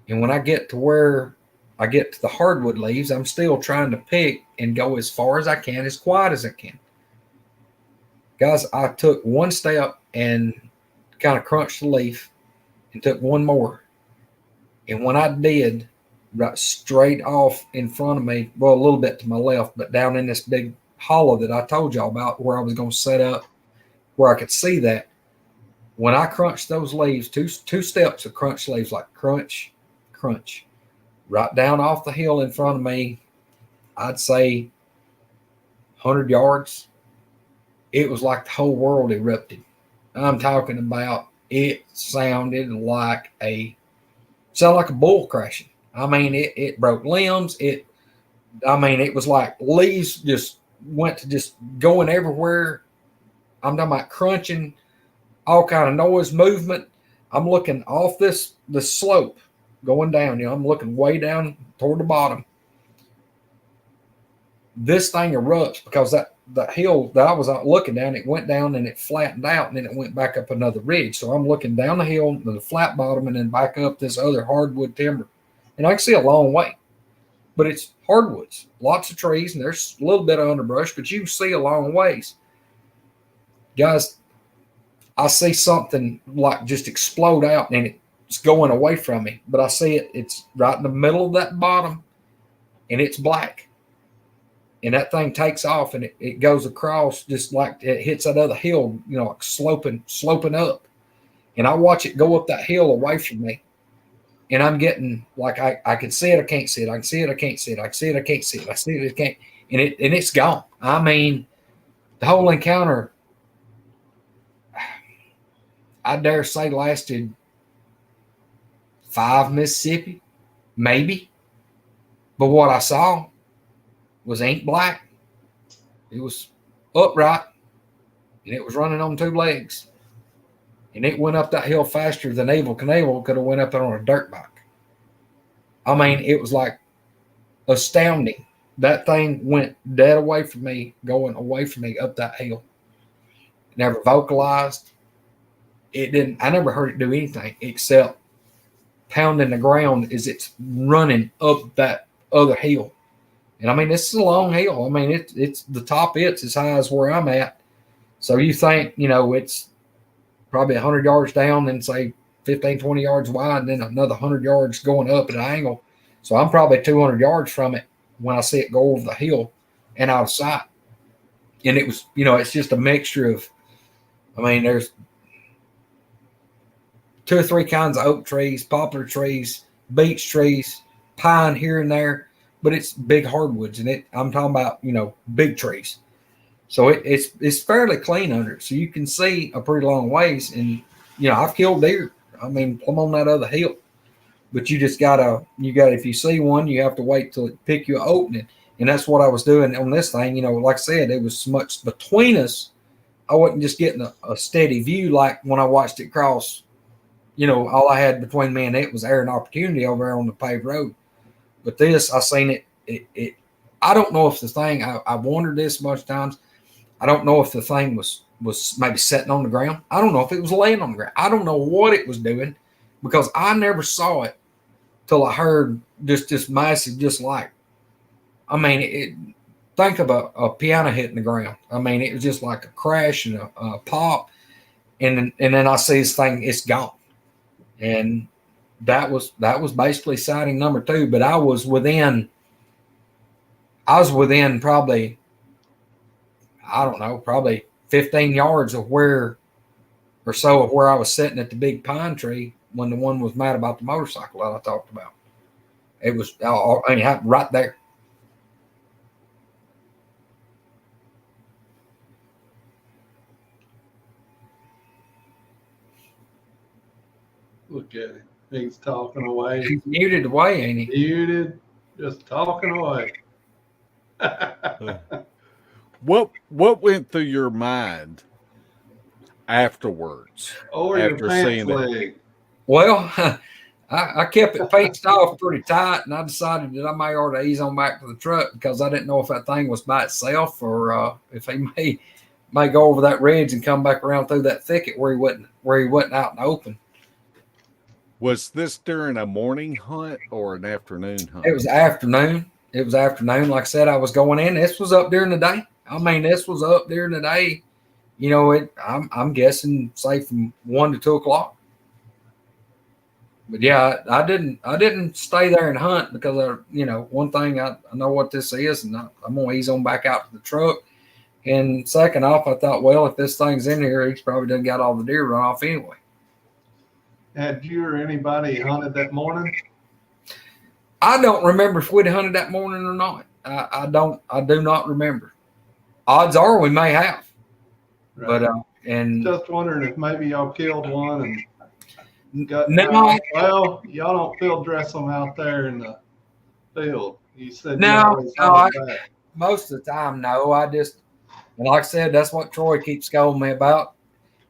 and when I get to where I get to the hardwood leaves, I'm still trying to pick and go as far as I can, as quiet as I can. Guys, I took one step and kind of crunched the leaf and took one more. And when I did, right straight off in front of me, well, a little bit to my left, but down in this big hollow that I told y'all about where I was going to set up where I could see that, when I crunched those leaves, two steps of crunch leaves, like crunch, crunch, right down off the hill in front of me, I'd say 100 yards. It was like the whole world erupted. I'm talking about, it sounded like a bull crashing. I mean, it broke limbs. It was like leaves just went to just going everywhere. I'm talking about crunching, all kind of noise, movement. I'm looking off the slope going down. I'm looking way down toward the bottom. This thing erupts because that hill that I was looking down, it went down and it flattened out, and then it went back up another ridge. So I'm looking down the hill to the flat bottom and then back up this other hardwood timber. And I can see a long way, but it's hardwoods, lots of trees, and there's a little bit of underbrush, but you can see a long ways. Guys, I see something like just explode out, and it's going away from me, but I see it's right in the middle of that bottom, and it's black. And that thing takes off, and it goes across just like it hits that other hill, like sloping up. And I watch it go up that hill away from me. And I'm getting like I can see it, I can't see it. I can see it, I can't see it. I can see it, I can't see it. I see it, I can't. And it's gone. I mean, the whole encounter, I dare say, lasted 5 Mississippi, maybe. But what I saw was ink black. It was upright, and it was running on 2 legs. And it went up that hill faster than Evel Knievel could have went up there on a dirt bike. I mean, it was like astounding. That thing went dead away from me, going away from me up that hill. Never vocalized. It didn't. I never heard it do anything except pounding the ground as it's running up that other hill. And I mean, this is a long hill. I mean, it's the top. It's as high as where I'm at. So you think, it's probably 100 yards down and say 15, 20 yards wide, and then another 100 yards going up at an angle. So I'm probably 200 yards from it when I see it go over the hill and out of sight. And it was, it's just a mixture of, I mean, there's 2 or 3 kinds of oak trees, poplar trees, beech trees, pine here and there, but it's big hardwoods, and I'm talking about, big trees. So it's fairly clean under it. So you can see a pretty long ways. And, I've killed deer. I mean, I'm on that other hill. but you just gotta, if you see one, you have to wait till it pick you an opening. And that's what I was doing on this thing. Like I said, it was so much between us. I wasn't just getting a steady view like when I watched it cross. All I had between me and it was air and opportunity over there on the paved road. But this, I seen it. I don't know if the thing, I've wondered this much times. I don't know if the thing was maybe sitting on the ground. I don't know if it was laying on the ground. I don't know what it was doing because I never saw it till I heard just this massive, just like, I mean, think of a piano hitting the ground. I mean, it was just like a crash and a pop. And then I see this thing, it's gone. And that was basically sighting number 2. But I was within probably, I don't know, probably 15 yards of where I was sitting at the big pine tree when the one was mad about the motorcycle that I talked about. It was, I mean, right there. Look at him. He's talking away. He's muted away, ain't he? Muted, just talking away. What went through your mind afterwards? Or after your pants seeing it? leg. Well, I kept it painted off pretty tight, and I decided that I may ought to ease on back to the truck because I didn't know if that thing was by itself or if he may go over that ridge and come back around through that thicket where he wasn't out in the open. Was this during a morning hunt or an afternoon hunt? It was afternoon. Like I said, I was going in. This was up during the day. I mean, this was up during the day. I'm guessing, say, from 1 to 2 o'clock. But yeah, I didn't stay there and hunt because one thing I know what this is, and I'm gonna ease on back out to the truck. And second off, I thought, well, if this thing's in here, he's probably done got all the deer run off anyway. Had you or anybody hunted that morning? I don't remember if we'd hunted that morning or not. I do not remember. Odds are we may have. Right. But and just wondering if maybe y'all killed one and got no. Well, y'all don't field dress them out there in the field. You said no. Most of the time, no. And like I said, that's what Troy keeps scolding me about.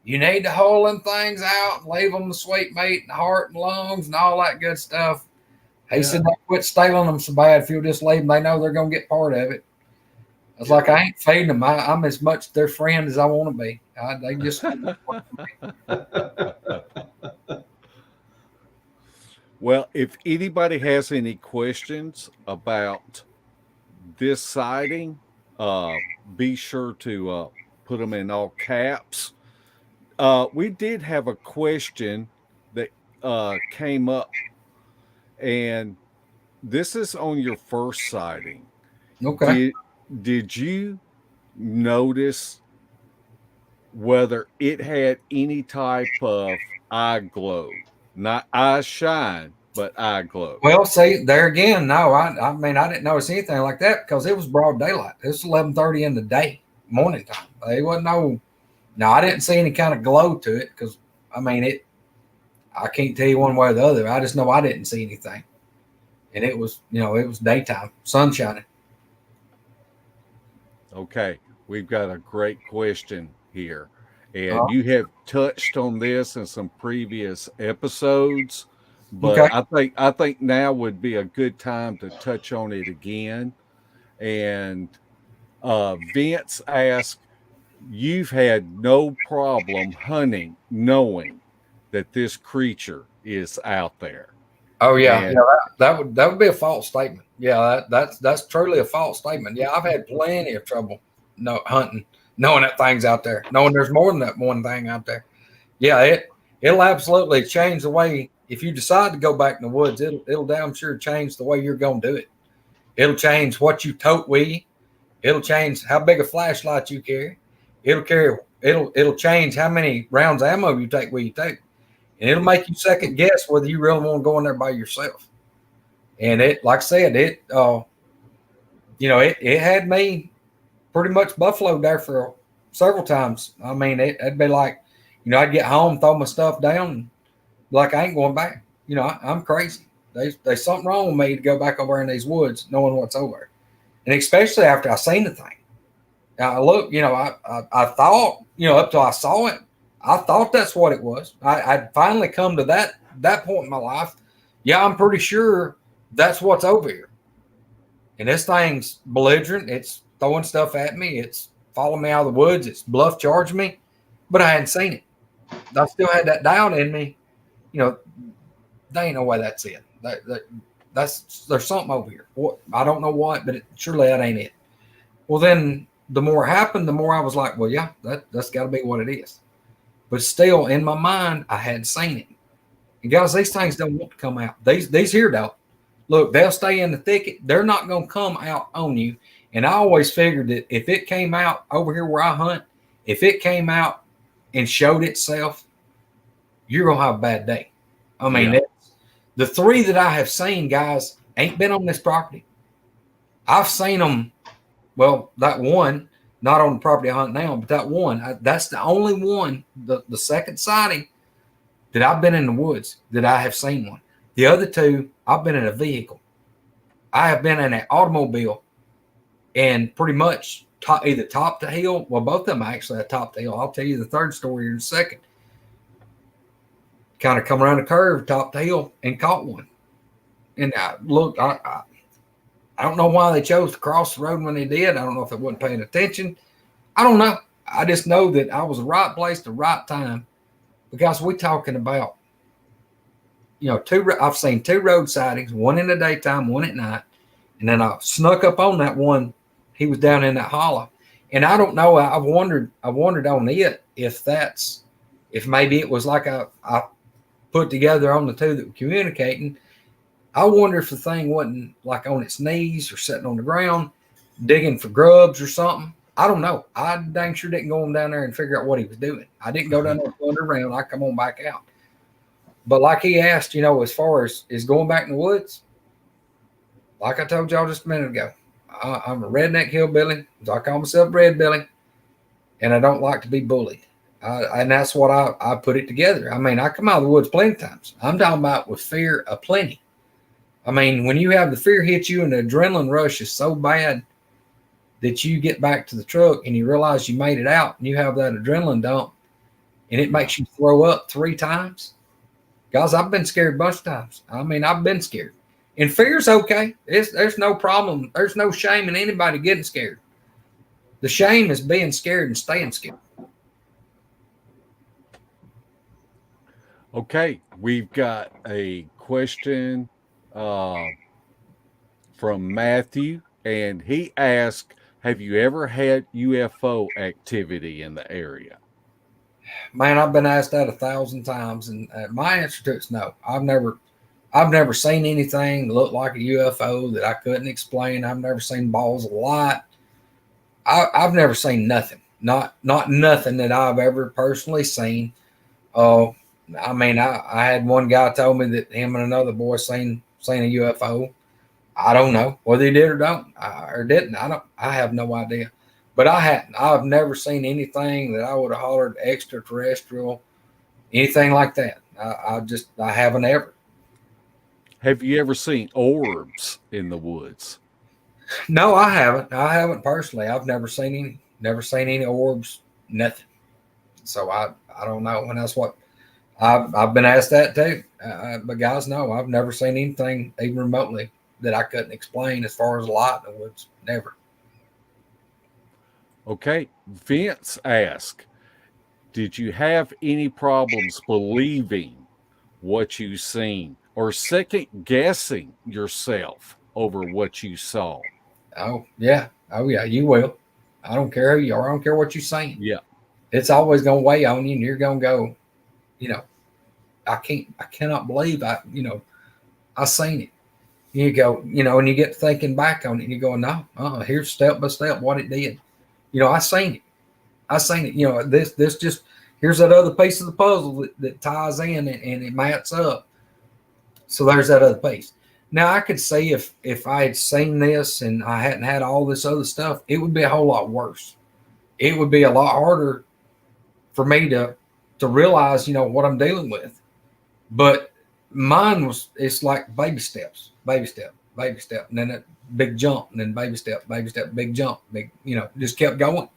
You need to haul them things out and leave them the sweet meat and the heart and lungs and all that good stuff. He said, don't quit stealing them so bad. If you'll just leave them, they know they're going to get part of it. I was like, I ain't feeding them. I'm as much their friend as I want to be. They just. Well, if anybody has any questions about this sighting, be sure to put them in all caps. We did have a question that came up, and this is on your first sighting. Okay. Did you notice whether it had any type of eye glow? Not eye shine, but eye glow. Well, see, there again, no, I mean, I didn't notice anything like that because it was broad daylight. It was 11:30 in the day, morning time. It wasn't no, I didn't see any kind of glow to it because, I mean, I can't tell you one way or the other. I just know I didn't see anything. And it was, it was daytime, sun shining. Okay, we've got a great question here. And you have touched on this in some previous episodes, but okay. I think now would be a good time to touch on it again. And Vince asked, you've had no problem hunting knowing that this creature is out there. Oh yeah, that would be a false statement. Yeah, that's truly a false statement. Yeah, I've had plenty of trouble hunting, knowing that thing's out there, knowing there's more than that one thing out there. Yeah, it'll absolutely change the way. If you decide to go back in the woods, it'll damn sure change the way you're gonna do it. It'll change what you tote with you. It'll change how big a flashlight you carry. It'll change how many rounds of ammo you take with you too. And it'll make you second guess whether you really want to go in there by yourself. And it, like I said, it had me pretty much buffaloed there for several times. I mean, it'd be like, I'd get home, throw my stuff down, like I ain't going back. I'm crazy. There's something wrong with me to go back over in these woods knowing what's over there. And especially after I seen the thing. I look, I thought, up till I saw it, I thought that's what it was. I'd finally come to that point in my life. Yeah, I'm pretty sure that's what's over here. And this thing's belligerent. It's throwing stuff at me. It's following me out of the woods. It's bluff charging me, but I hadn't seen it. I still had that doubt in me. There ain't no way that's it. There's something over here. I don't know what, but surely that ain't it. Well, then the more it happened, the more I was like, well, yeah, that's got to be what it is. But still, in my mind, I hadn't seen it. And guys, these things don't want to come out. These here don't. Look, they'll stay in the thicket. They're not going to come out on you. And I always figured that if it came out over here where I hunt, if it came out and showed itself, you're going to have a bad day. I mean, the 3 that I have seen, guys, ain't been on this property. I've seen them, well, that one, not on the property I hunt now, but that one, that's the only one, the second sighting that I've been in the woods that I have seen one. The other 2, I've been in a vehicle. I have been in an automobile and pretty much either top the hill. Well, both of them actually top the hill. I'll tell you the third story in a second. Kind of come around the curve, top the hill, and caught one. And I don't know why they chose to cross the road when they did. I don't know if they wasn't paying attention. I don't know. I just know that I was the right place, the right time. Because we're talking about, I've seen 2 road sightings, one in the daytime, one at night. And then I snuck up on that one. He was down in that hollow. And I don't know. I wondered on it if maybe it was like I put together on the 2 that were communicating. I wonder if the thing wasn't like on its knees or sitting on the ground, digging for grubs or something. I don't know. I dang sure didn't go on down there and figure out what he was doing. I didn't go down there and wander around. I come on back out. But like he asked, as far as is going back in the woods, like I told y'all just a minute ago, I'm a redneck hillbilly. I call myself Red Billy, and I don't like to be bullied. And that's what I put it together. I mean, I come out of the woods plenty of times. I'm talking about with fear aplenty. I mean, when you have the fear hit you and the adrenaline rush is so bad that you get back to the truck and you realize you made it out and you have that adrenaline dump and it makes you throw up 3 times. Guys, I've been scared a bunch of times. I mean, I've been scared. And fear's okay. There's no problem. There's no shame in anybody getting scared. The shame is being scared and staying scared. Okay, we've got a question from Matthew, and he asked, have you ever had UFO activity in the area? Man, I've been asked that 1,000 times, and my answer to it's no. I've never seen anything that looked like a UFO that I couldn't explain. I've never seen balls of light. I've never seen nothing. Not nothing that I've ever personally seen. I mean, I had one guy told me that him and another boy seen a UFO. I don't know whether he did or don't or didn't. I have no idea. But I've never seen anything that I would have hollered extraterrestrial, anything like that. I haven't ever. Have you ever seen orbs in the woods? No, I haven't. I haven't personally. I've never seen any orbs, nothing. So I don't know. And that's what I've been asked that too. But guys, no, I've never seen anything even remotely that I couldn't explain as far as light in the woods. Never. Okay. Vince asked, did you have any problems believing what you seen or second guessing yourself over what you saw? Oh yeah, you will. I don't care who you are. I don't care what you're saying. Yeah. It's always going to weigh on you, and you're going to go, I cannot believe I seen it. You go, and you get thinking back on it, and you go, no, here's step by step what it did. I seen it. This just, here's that other piece of the puzzle that ties in and it mats up. So there's that other piece. Now I could see if I had seen this and I hadn't had all this other stuff, it would be a whole lot worse. It would be a lot harder for me to realize, what I'm dealing with. But Mine was, it's like baby steps, baby step, baby step, and then a big jump, and then baby step, big jump, big, just kept going.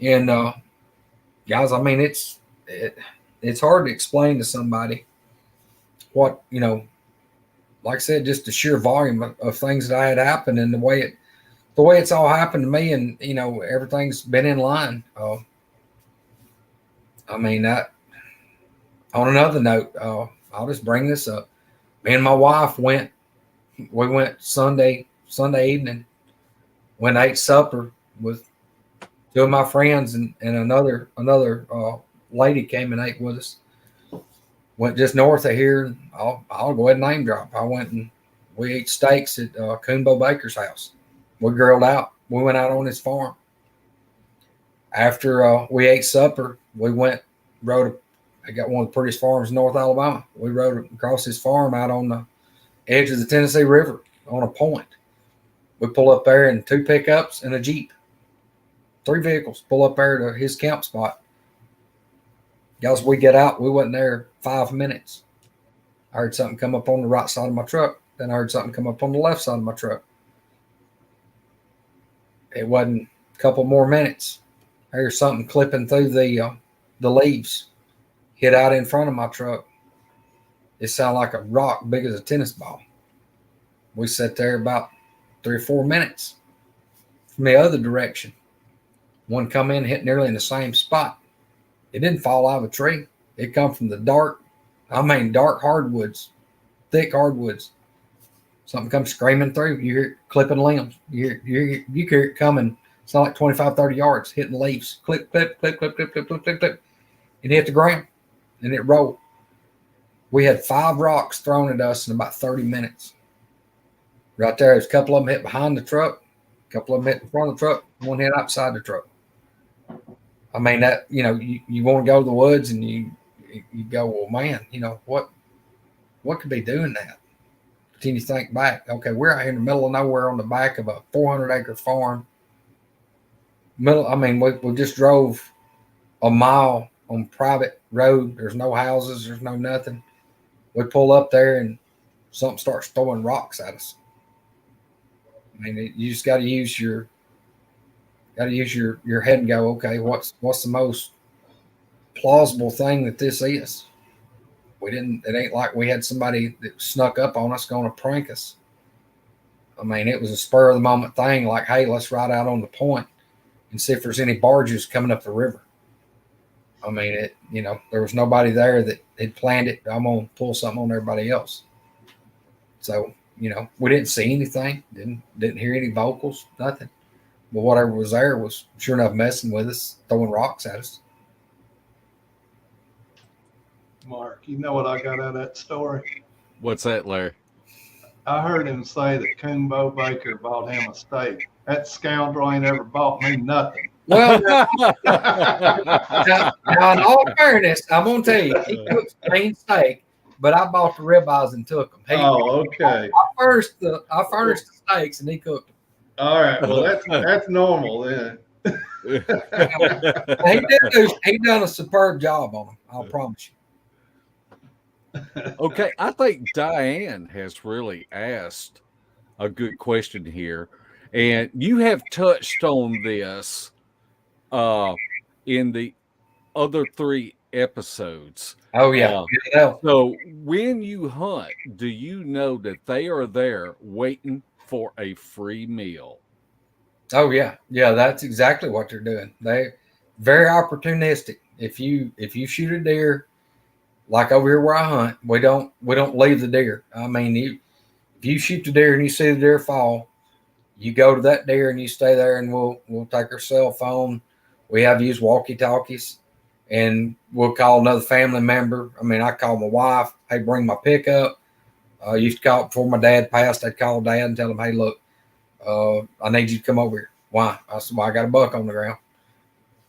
And guys, I mean, it's hard to explain to somebody what, like I said, just the sheer volume of things that I had happened, and the way it's all happened to me, and everything's been in line. I mean, that, on another note, I'll just bring this up. Me and my wife we went Sunday evening, went ate supper with two of my friends, and another lady came and ate with us. Went just north of here. I'll go ahead and name drop. I went and we ate steaks at Coonbo Baker's house. We grilled out. We went out on his farm. After we ate supper, we I got one of the prettiest farms in North Alabama. We rode across his farm out on the edge of the Tennessee River on a point. We pull up there in 2 pickups and a Jeep. 3 vehicles pull up there to his camp spot. Guys, we get out. We wasn't there 5 minutes. I heard something come up on the right side of my truck. Then I heard something come up on the left side of my truck. It wasn't a couple more minutes. I heard something clipping through the leaves. Hit out in front of my truck. It sounded like a rock big as a tennis ball. We sat there about 3 or 4 minutes. From the other direction, one come in, hit nearly in the same spot. It didn't fall out of a tree. It come from the dark hardwoods, thick hardwoods. Something comes screaming through. You hear it clipping limbs. You hear it coming. It's not like 25, 30 yards, hitting leaves. Clip, clip, clip, clip, clip, clip, clip, clip, clip. It hit the ground, and it rolled. We had 5 rocks thrown at us in about 30 minutes. Right there, there's a couple of them hit behind the truck, a couple of them hit in front of the truck, one hit outside the truck. I mean, that, you want to go to the woods, and you go, well, man, what could be doing that? But then you think back, okay, we're out here in the middle of nowhere on the back of a 400-acre farm. We just drove a mile on private road. There's no houses. There's no nothing. We pull up there, and something starts throwing rocks at us. I mean, you just got to use your head and go, okay, what's the most plausible thing that this is? It ain't like we had somebody that snuck up on us going to prank us. I mean, it was a spur of the moment thing, like, hey, let's ride out on the point and see if there's any barges coming up the river. I mean, there was nobody there that had planned it. I'm going to pull something on everybody else. So, we didn't see anything, didn't hear any vocals, nothing. But whatever was there was sure enough messing with us, throwing rocks at us. Mark, you know what I got out of that story? What's that, Larry? I heard him say that Coonbo Baker bought him a steak. That scoundrel ain't ever bought me nothing. Well, now, in all fairness, I'm going to tell you, he cooks plain steak, but I bought the ribeyes and took them. Okay. I furnished the steaks, and he cooked them. All right. Well, that's normal then. He done a superb job on them, I'll promise you. Okay, I think Diane has really asked a good question here, and you have touched on this in the other 3 episodes. Oh yeah. So when you hunt, do you know that they are there waiting for a free meal? Oh yeah, that's exactly what they're doing. They very opportunistic. If you shoot a deer, like over here where I hunt, we don't leave the deer. I mean, if you shoot the deer and you see the deer fall, you go to that deer and you stay there, and we'll take our cell phone. We have used walkie-talkies, and we'll call another family member. I mean, I call my wife, hey, bring my pickup. I used to call before my dad passed. I'd call Dad and tell him, hey, look, I need you to come over here. Why? I said, well, I got a buck on the ground.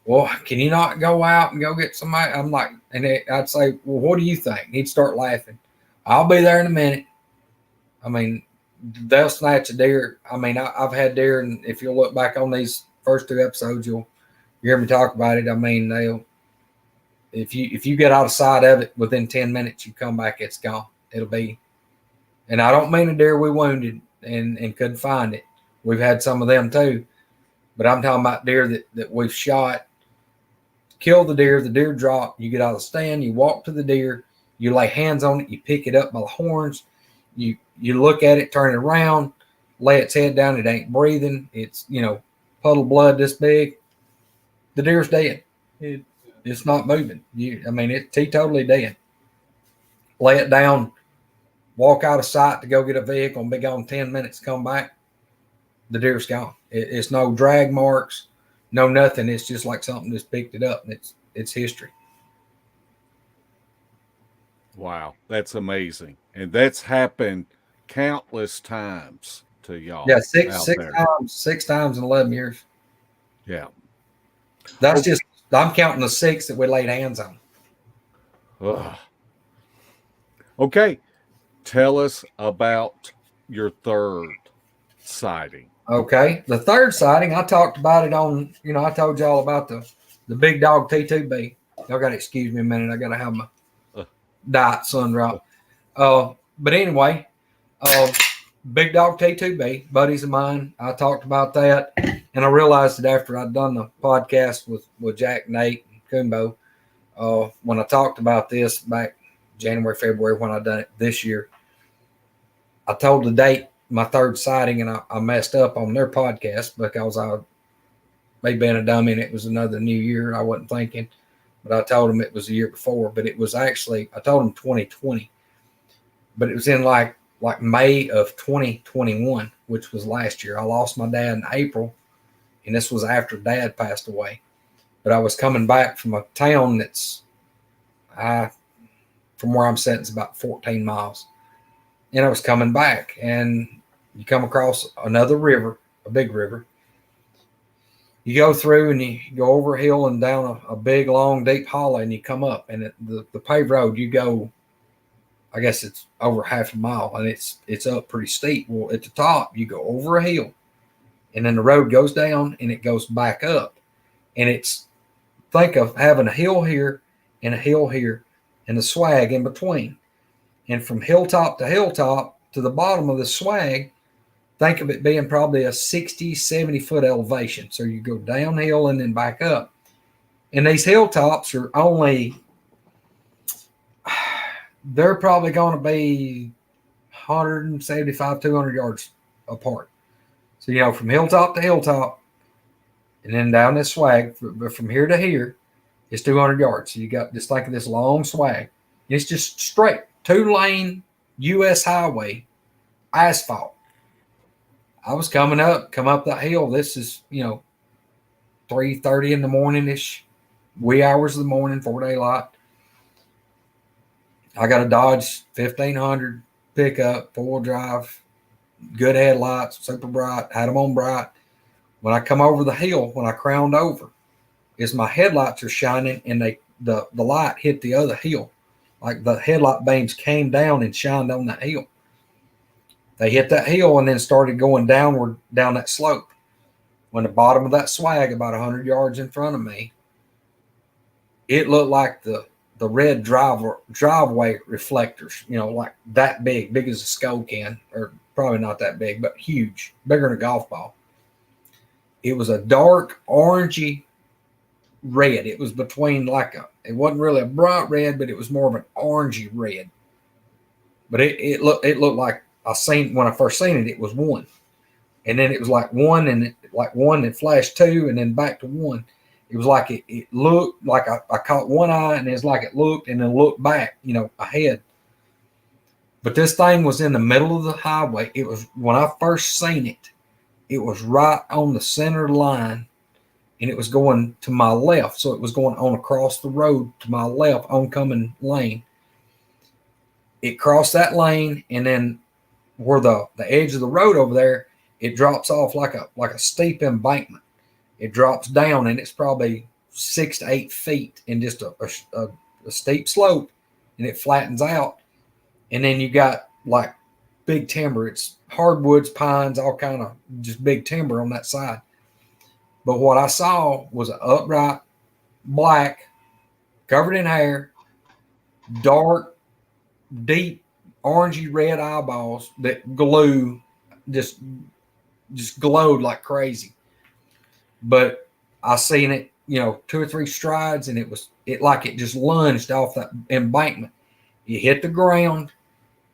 Well, can you not go out and go get somebody? I'm like, and I'd say, well, what do you think? He'd start laughing. I'll be there in a minute. I mean, they'll snatch a deer. I mean, I've had deer, and if you'll look back on these first 2 episodes, you'll hear me talk about it. I mean, if you get out of sight of it within 10 minutes, you come back, it's gone. it'll be. And I don't mean a deer we wounded and couldn't find it. We've had some of them too. But I'm talking about deer that we've shot, kill the deer drop, you get out of the stand, you walk to the deer, you lay hands on it, you pick it up by the horns, you look at it, turn it around, lay its head down, it ain't breathing, it's, puddle of blood this big, the deer's dead. It's not moving. It's totally dead. Lay it down, walk out of sight to go get a vehicle and be gone 10 minutes, come back, the deer's gone. It's no drag marks, no nothing. It's just like something just picked it up, and it's history. Wow, that's amazing. And that's happened countless times to y'all. Yeah, six times in 11 years. Yeah. That's just, I'm counting the 6 that we laid hands on. Ugh. Okay. Tell us about your third sighting. Okay. The third sighting, I talked about it on, I told y'all about the big dog T2B. Y'all got to excuse me a minute. I got to have my diet sun drop. But anyway, big dog T2B, buddies of mine. I talked about that. And I realized that after I'd done the podcast with Jack, Nate, and Kumbo, when I talked about this back January, February, when I done it this year, I told the date, my third sighting, and I messed up on their podcast because I may been a dummy and it was another new year. I wasn't thinking, but I told them it was the year before, but it was actually, I told them 2020, but it was in like May of 2021, which was last year. I lost my dad in April, and this was after Dad passed away. But I was coming back from a town that's, from where I'm sitting, it's about 14 miles. And I was coming back, and you come across another river, a big river. You go through and you go over a hill and down a big, long, deep hollow, and you come up. And the paved road, you go, I guess it's over half a mile, and it's up pretty steep. Well, at the top, you go over a hill, and then the road goes down, and it goes back up. And it's, think of having a hill here and a hill here and a swag in between. And from hilltop to the bottom of the swag, think of it being probably a 60, 70 foot elevation. So you go downhill and then back up. And these hilltops are only, they're probably going to be 175, 200 yards apart. So, from hilltop to hilltop and then down this swag, but from here to here is 200 yards. So you got, just think of this long swag. It's just straight, 2-lane U.S. highway, asphalt. I was come up that hill. This is, 3:30 in the morning-ish, wee hours of the morning, 4 daylight. I got a Dodge 1500 pickup, 4-wheel drive, good headlights, super bright, had them on bright. When I come over the hill, when I crowned over, is my headlights are shining, and the light hit the other hill. Like the headlight beams came down and shined on that hill. They hit that hill and then started going downward down that slope. When the bottom of that swag, about 100 yards in front of me, it looked like the red driveway reflectors, like that big as a Skull can, or probably not that big, but huge, bigger than a golf ball. It was a dark orangey red. It was between it wasn't really a bright red, but it was more of an orangey red. But it looked like when I first seen it, it was 1. And then it was like 1 and like 1 and flashed 2 and then back to 1. It was like it looked like I caught one eye, and it's like it looked and then looked back, ahead. But this thing was in the middle of the highway. It was, when I first seen it, it was right on the center line, and it was going to my left. So it was going on across the road to my left, oncoming lane. It crossed that lane, and then where the edge of the road over there, it drops off like a steep embankment. It drops down, and it's probably 6 to 8 feet in just a steep slope, and it flattens out. And then you got like big timber. It's hardwoods, pines, all kind of just big timber on that side. But what I saw was an upright, black, covered in hair, dark, deep orangey red eyeballs that glue, just glowed like crazy. But I seen it, 2 or 3 strides, and it just lunged off that embankment. It hit the ground,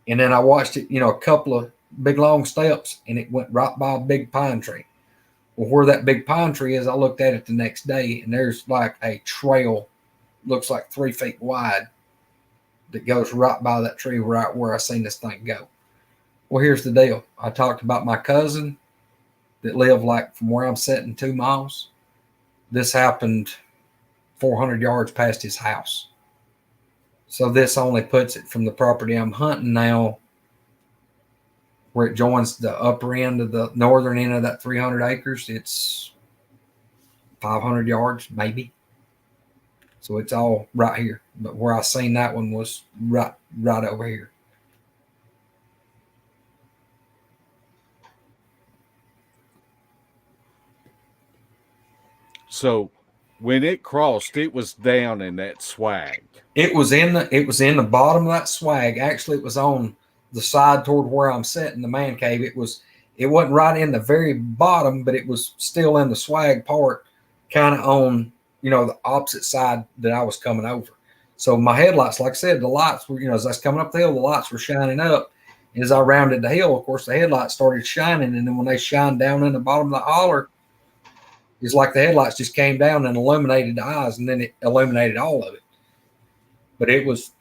and then I watched it, a couple of big long steps, and it went right by a big pine tree. Well, where that big pine tree is, I looked at it the next day, and there's like a trail, looks like 3 feet wide, that goes right by that tree right where I seen this thing go. Well, here's the deal. I talked about my cousin that lived like from where I'm sitting 2 miles. This happened 400 yards past his house. So this only puts it from the property I'm hunting now, where it joins the upper end of the northern end of that 300 acres. It's 500 yards, maybe. So it's all right here. But where I seen that one was right over here. So when it crossed, it was down in that swag. It was in the bottom of that swag. Actually, it was on the side toward where I'm sitting, the man cave. It wasn't right in the very bottom, but it was still in the swag part, kind of on, the opposite side that I was coming over. So my headlights, like I said, the lights were, as I was coming up the hill, the lights were shining up. And as I rounded the hill, of course, the headlights started shining. And then when they shined down in the bottom of the holler, it's like the headlights just came down and illuminated the eyes, and then it illuminated all of it. But it was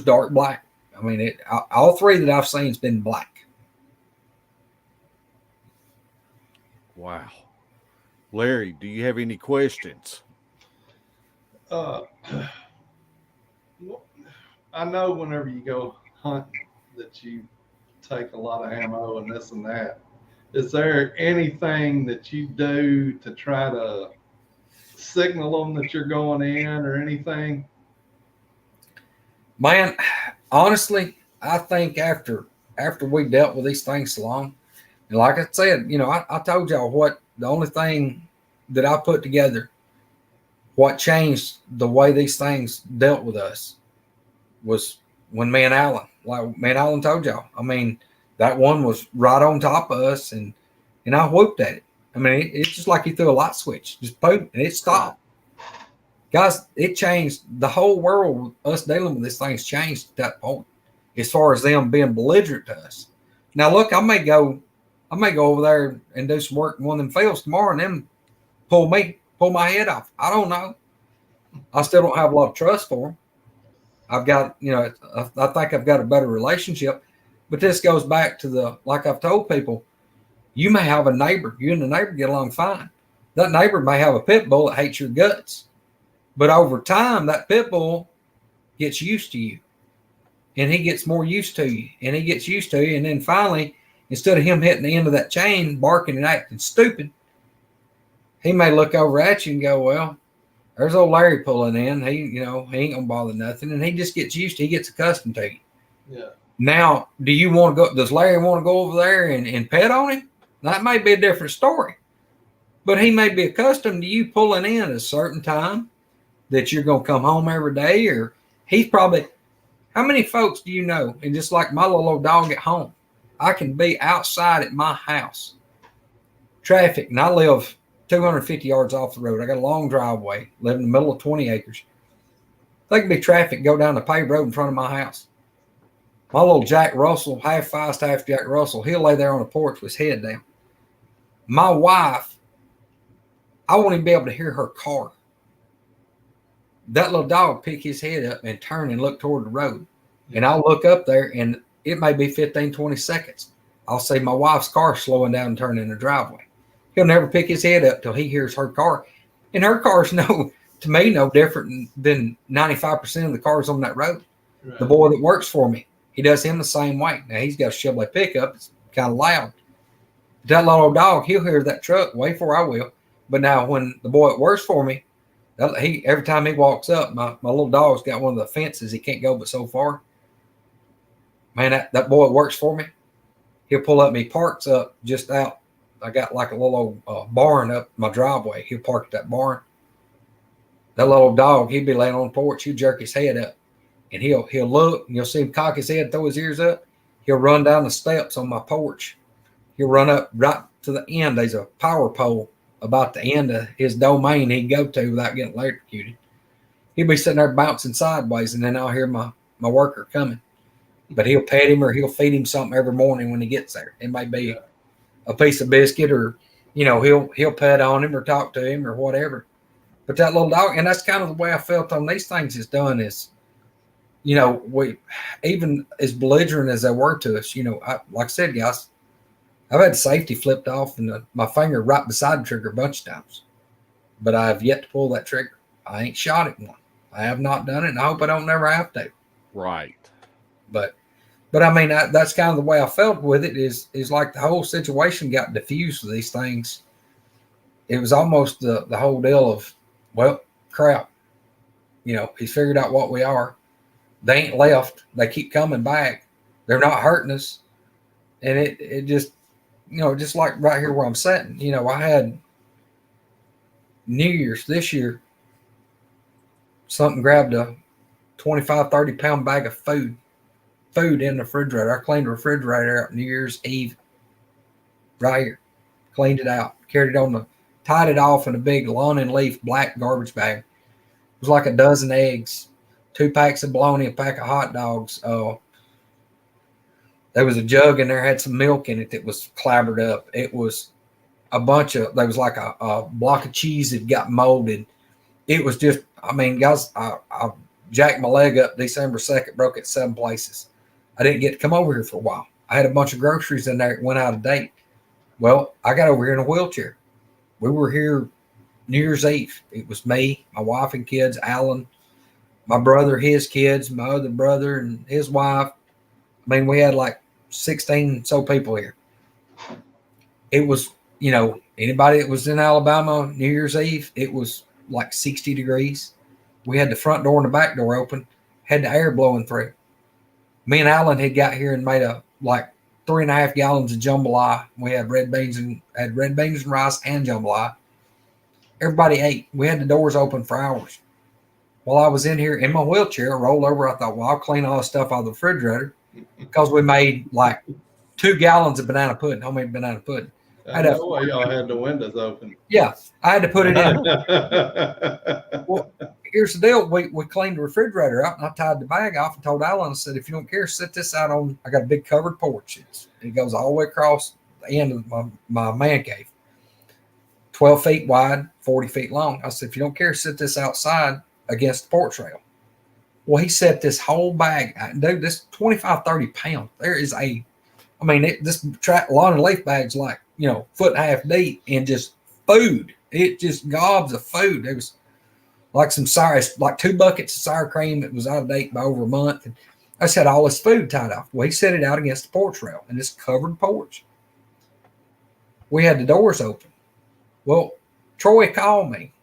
dark black. I mean, all 3 that I've seen has been black. Wow. Larry, do you have any questions? I know whenever you go hunting that you take a lot of ammo and this and that. Is there anything that you do to try to signal them that you're going in or anything? Man, honestly, I think after we dealt with these things so long, and like I said, I told y'all what the only thing that I put together, what changed the way these things dealt with us, was when me and Alan told y'all. I mean, that one was right on top of us, and I whooped at it. I mean, it's just like he threw a light switch, just boom, and it stopped. Guys, it changed the whole world. Us dealing with these things changed at that point, as far as them being belligerent to us. Now, look, I may go over there and do some work in one of them fields tomorrow, and then pull my head off. I don't know. I still don't have a lot of trust for them. I've got, I think I've got a better relationship. But this goes back to like I've told people, you may have a neighbor. You and the neighbor get along fine. That neighbor may have a pit bull that hates your guts. But over time, that pit bull gets used to you. And he gets more used to you. And he gets used to you. And then finally, instead of him hitting the end of that chain, barking and acting stupid, he may look over at you and go, well, there's old Larry pulling in. He ain't going to bother nothing. And he just gets used to it. He gets accustomed to you. Yeah. Now, does Larry want to go over there and pet on him? That may be a different story. But he may be accustomed to you pulling in at a certain time, that you're going to come home every day, or he's probably, how many folks do you know? And just like my little old dog at home, I can be outside at my house, traffic, and I live 250 yards off the road. I got a long driveway, live in the middle of 20 acres. There can be traffic go down the paved road in front of my house. My little Jack Russell, half fast, half Jack Russell, he'll lay there on the porch with his head down. My wife, I won't even be able to hear her car. That little dog pick his head up and turn and look toward the road. And I'll look up there, and it may be 15, 20 seconds. I'll see my wife's car slowing down and turning in the driveway. He'll never pick his head up till he hears her car. And her car's no different than 95% of the cars on that road. Right. The boy that works for me, he does him the same way. Now, he's got a Chevrolet pickup. It's kind of loud. That little dog, he'll hear that truck way before I will. But now when the boy that works for me, every time he walks up, my little dog's got one of the fences. He can't go but so far. Man, that boy that works for me, he'll pull up and he parks up just out. I got like a little barn up my driveway. He'll park at that barn. That little dog, he'd be laying on the porch. He'd jerk his head up. and he'll look, and you'll see him cock his head, throw his ears up. He'll run down the steps on my porch. He'll run up right to the end. There's a power pole about the end of his domain he'd go to without getting electrocuted. He'll be sitting there bouncing sideways, and then I'll hear my worker coming. But he'll pet him or he'll feed him something every morning when he gets there. It may be a piece of biscuit, or he'll pet on him or talk to him or whatever. But that little dog, and that's kind of the way I felt on these things is done is, we, even as belligerent as they were to us, like I said, guys, I've had safety flipped off and my finger right beside the trigger a bunch of times, but I have yet to pull that trigger. I ain't shot at one. I have not done it, and I hope I don't never have to. Right. But I mean, that's kind of the way I felt with it is like the whole situation got diffused with these things. It was almost the whole deal of, well, crap. He's figured out what we are. They ain't left. They keep coming back. They're not hurting us. And it just, just like right here where I'm sitting, I had New Year's this year, something grabbed a 25, 30 pound bag of food in the refrigerator. I cleaned the refrigerator out New Year's Eve right here. Cleaned it out. Carried it tied it off in a big lawn and leaf black garbage bag. It was like a dozen eggs, 2 packs of bologna, a pack of hot dogs. There was a jug in there, had some milk in it that was clabbered up. It was there was like a block of cheese that got molded. It was just, I mean, guys, I jacked my leg up December 2nd, broke it 7 places. I didn't get to come over here for a while. I had a bunch of groceries in there that went out of date. Well, I got over here in a wheelchair. We were here New Year's Eve. It was me, my wife and kids, Alan, my brother, his kids, my other brother and his wife. I mean, we had like 16 so people here. It was, anybody that was in Alabama New Year's Eve, it was like 60 degrees. We had the front door and the back door open, had the air blowing through. Me and Alan had got here and made 3.5 gallons of jambalaya. We had red beans and rice and jambalaya. Everybody ate. We had the doors open for hours. While I was in here in my wheelchair, I rolled over. I thought, well, I'll clean all the stuff out of the refrigerator because we made like 2 gallons of banana pudding, homemade banana pudding. I know why y'all had the windows open. Yeah, I had to put it in. Well, here's the deal. We cleaned the refrigerator out, and I tied the bag off and told Alan, I said, if you don't care, sit this out on, I got a big covered porch. It goes all the way across the end of my man cave. 12 feet wide, 40 feet long. I said, if you don't care, sit this outside against the porch rail. Well, he set this whole bag, dude, this 25, 30 pounds. There is this lawn and leaf bag's like, 1.5 feet deep and just food. It just gobs of food. It was like like 2 buckets of sour cream. It was out of date by over a month. And I just had all this food tied off. Well, he set it out against the porch rail in this covered porch. We had the doors open. Well, Troy called me.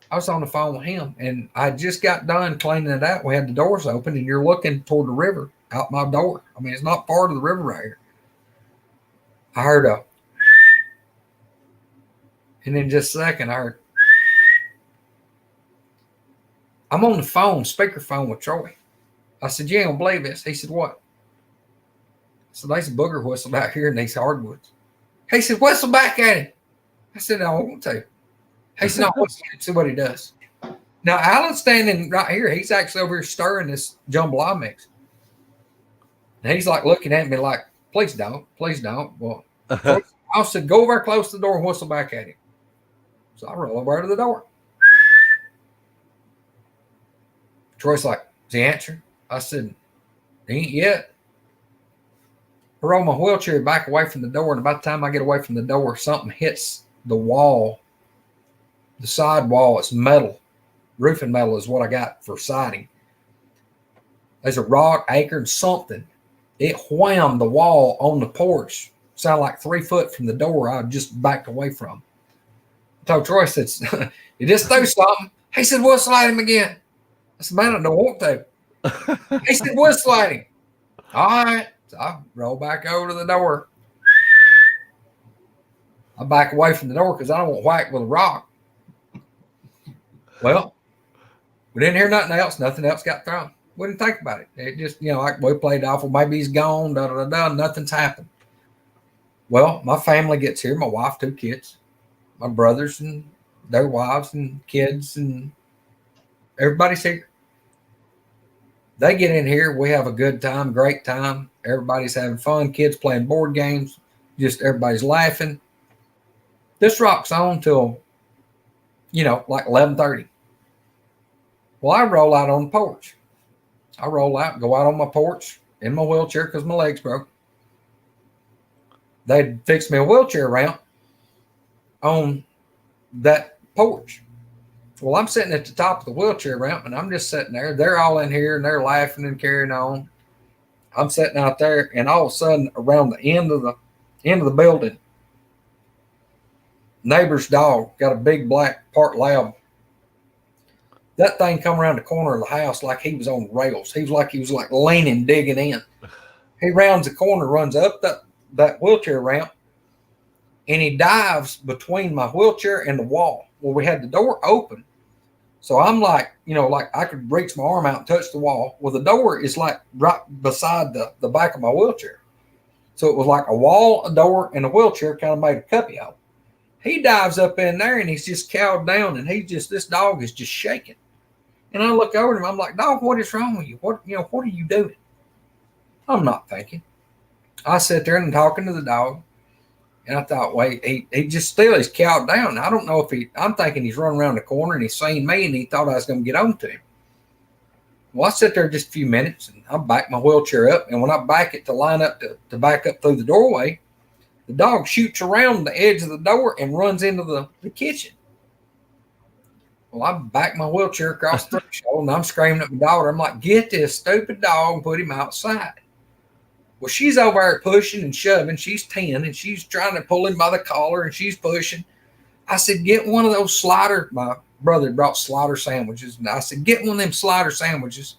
I was on the phone with him, and I just got done cleaning it out. We had the doors open, and you're looking toward the river out my door. I mean, it's not part of the river right here. I heard and then just a second, I heard, I'm on the phone, speakerphone with Troy. I said, you ain't gonna believe this. He said, what? So there's a booger whistle out here in these hardwoods. He said, whistle back at him. I said, no, I won't tell you. He said, no, see what he does. Now, Alan's standing right here. He's actually over here stirring this jambalaya mix. And he's like looking at me like, please don't. Well, I said, go over close to the door and whistle back at him. So I roll over to the door. Troy's like, is he answering? I said, he ain't yet. I roll my wheelchair back away from the door, and about the time I get away from the door, something hits the wall, the side wall. It's metal. Roofing metal is what I got for siding. There's a rock, acorn, something. It whammed the wall on the porch. Sounded like 3 foot from the door I just backed away from. I told Troy, I said, you just threw something. He said, whistle at him again. I said, man, I don't want to. He said, whistle at him. All right. So I roll back over to the door. I back away from the door because I don't want whack with a rock. Well, we didn't hear nothing else. Nothing else got thrown. We didn't think about it. It just, like we played off, well, maybe he's gone, nothing's happened. Well, my family gets here, my wife, 2 kids, my brothers and their wives and kids, and everybody's here. They get in here, we have a good time, great time. Everybody's having fun, kids playing board games, just everybody's laughing. This rocks on till, like 11:30. Well, I roll out on the porch. I roll out, go out on my porch in my wheelchair because my leg's broke. They'd fix me a wheelchair ramp on that porch. Well, I'm sitting at the top of the wheelchair ramp, and I'm just sitting there. They're all in here, and they're laughing and carrying on. I'm sitting out there, and all of a sudden, around the end of the building, neighbor's dog got a big black part lab. That thing come around the corner of the house like he was on rails. He was like leaning, digging in. He rounds the corner, runs up that wheelchair ramp, and he dives between my wheelchair and the wall. Well, we had the door open. So I'm like, like I could reach my arm out and touch the wall. Well, the door is like right beside the back of my wheelchair. So it was like a wall, a door, and a wheelchair kind of made a cuppy hole. He dives up in there and he's just cowed down, and this dog is just shaking. And I look over at him, I'm like, dog, what is wrong with you? What are you doing? I'm not thinking. I sit there and I'm talking to the dog. And I thought, wait, he just still is cowed down. I don't know if I'm thinking he's running around the corner and he's seen me and he thought I was going to get on to him. Well, I sit there just a few minutes and I back my wheelchair up. And when I back it to line up to back up through the doorway, the dog shoots around the edge of the door and runs into the kitchen. Well, I back my wheelchair across the threshold and I'm screaming at my daughter. I'm like, get this stupid dog and put him outside. Well, she's over there pushing and shoving. She's 10 and she's trying to pull him by the collar and she's pushing. I said, get one of those slider. My brother brought slider sandwiches. And I said, get one of them slider sandwiches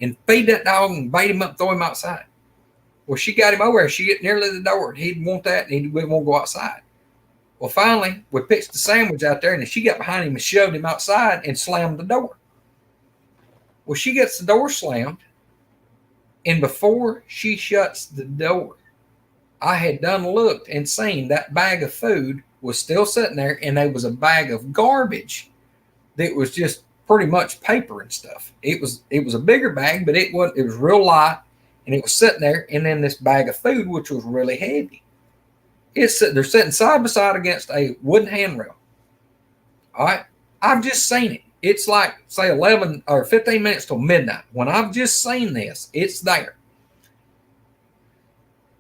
and feed that dog and bait him up, throw him outside. Well, she got him over there. She get nearly the door. He'd want that and he won't go outside. Well, finally, we pitched the sandwich out there and she got behind him and shoved him outside and slammed the door. Well, she gets the door slammed. And before she shuts the door, I had done looked and seen that bag of food was still sitting there, and there was a bag of garbage that was just pretty much paper and stuff. It was a bigger bag, but it was real light, and it was sitting there. And then this bag of food, which was really heavy, they're sitting side by side against a wooden handrail. All right, I've just seen it. It's like, say, 11 or 15 minutes till midnight. When I've just seen this, it's there.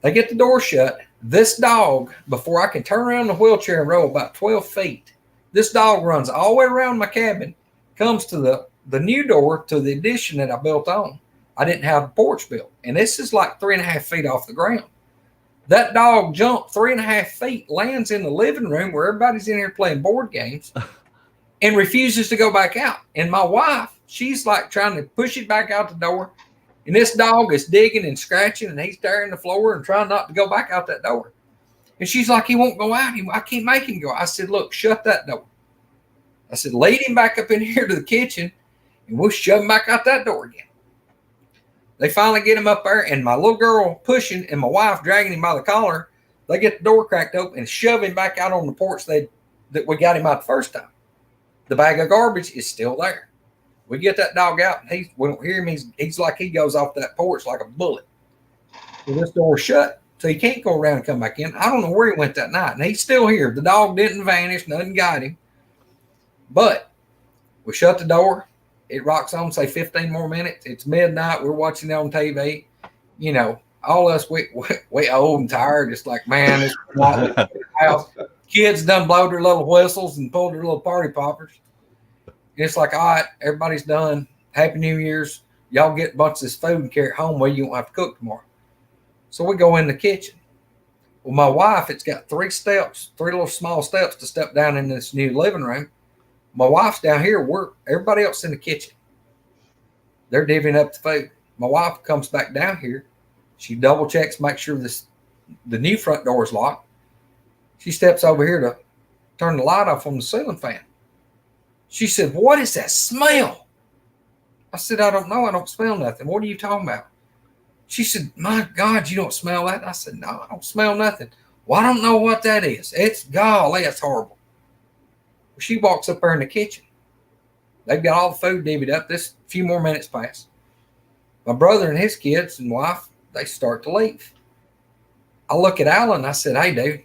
They get the door shut. This dog, before I can turn around the wheelchair and roll about 12 feet, this dog runs all the way around my cabin, comes to the new door to the addition that I built on. I didn't have a porch built. And this is like 3.5 feet off the ground. That dog jumped 3.5 feet, lands in the living room where everybody's in here playing board games. And refuses to go back out. And my wife, she's like trying to push it back out the door. And this dog is digging and scratching and he's tearing the floor and trying not to go back out that door. And she's like, he won't go out. I can't make him go. I said, look, shut that door. I said, lead him back up in here to the kitchen and we'll shove him back out that door again. They finally get him up there and my little girl pushing and my wife dragging him by the collar. They get the door cracked open and shove him back out on the porch that we got him out the first time. The bag of garbage is still there. We get that dog out, and we don't hear him. He's like he goes off that porch like a bullet. Well, this door's shut, so he can't go around and come back in. I don't know where he went that night, and he's still here. The dog didn't vanish. Nothing got him. But we shut the door. It rocks on, say, 15 more minutes. It's midnight. We're watching it on TV. All us, we old and tired. Just like, man, it's house. Kids done blowed their little whistles and pulled their little party poppers. And it's like, all right, everybody's done. Happy New Year's. Y'all get a bunch of this food and carry it home where you won't have to cook tomorrow. So we go in the kitchen. Well, my wife, it's got 3 little small steps to step down in this new living room. My wife's down here. Everybody else in the kitchen. They're divvying up the food. My wife comes back down here. She double checks, makes sure the new front door is locked. She steps over here to turn the light off on the ceiling fan. She said, what is that smell? I said, I don't know. I don't smell nothing. What are you talking about? She said, my God, you don't smell that? I said, no, I don't smell nothing. Well, I don't know what that is. It's golly, that's horrible. Well, she walks up there in the kitchen. They've got all the food divvied up. This few more minutes pass. My brother and his kids and wife, they start to leave. I look at Alan. I said, hey, dude,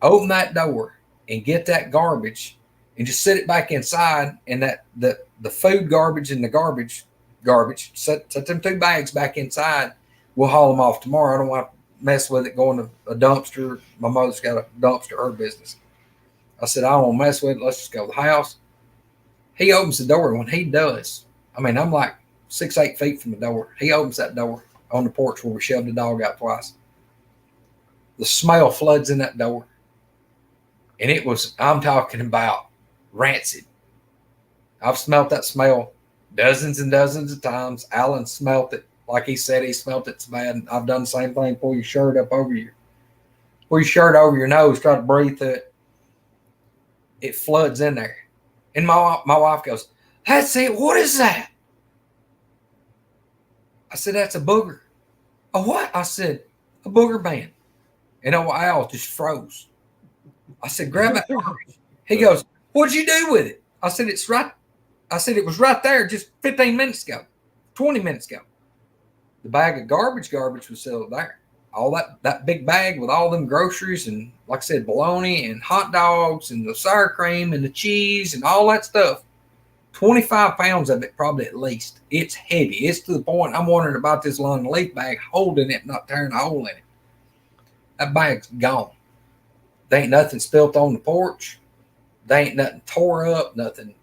open that door and get that garbage and just sit it back inside. And that the food garbage and the garbage, set them 2 bags back inside. We'll haul them off tomorrow. I don't want to mess with it going to a dumpster. My mother's got a dumpster, her business. I said, I don't want to mess with it. Let's just go to the house. He opens the door. When he does, I mean, I'm like 6-8 feet from the door. He opens that door on the porch where we shoved the dog out twice. The smell floods in that door. And it was, I'm talking about rancid. I've smelt that smell dozens and dozens of times. Alan smelt it. Like he said, he smelt it so bad. I've done the same thing. Pull your shirt up over pull your shirt over your nose, try to breathe through it. It floods in there. And my wife goes, that's it. What is that? I said, that's a booger. A what? I said, a booger man. And old Al just froze. I said, grab that garbage. He goes, what'd you do with it? I said, it's right. I said, it was right there just 15 minutes ago, 20 minutes ago. The bag of garbage was still there. All that big bag with all them groceries and, like I said, bologna and hot dogs and the sour cream and the cheese and all that stuff. 25 pounds of it, probably at least. It's heavy. It's to the point I'm wondering about this long leaf bag holding it, not tearing a hole in it. That bag's gone. There ain't nothing spilt on the porch. There ain't nothing tore up, nothing.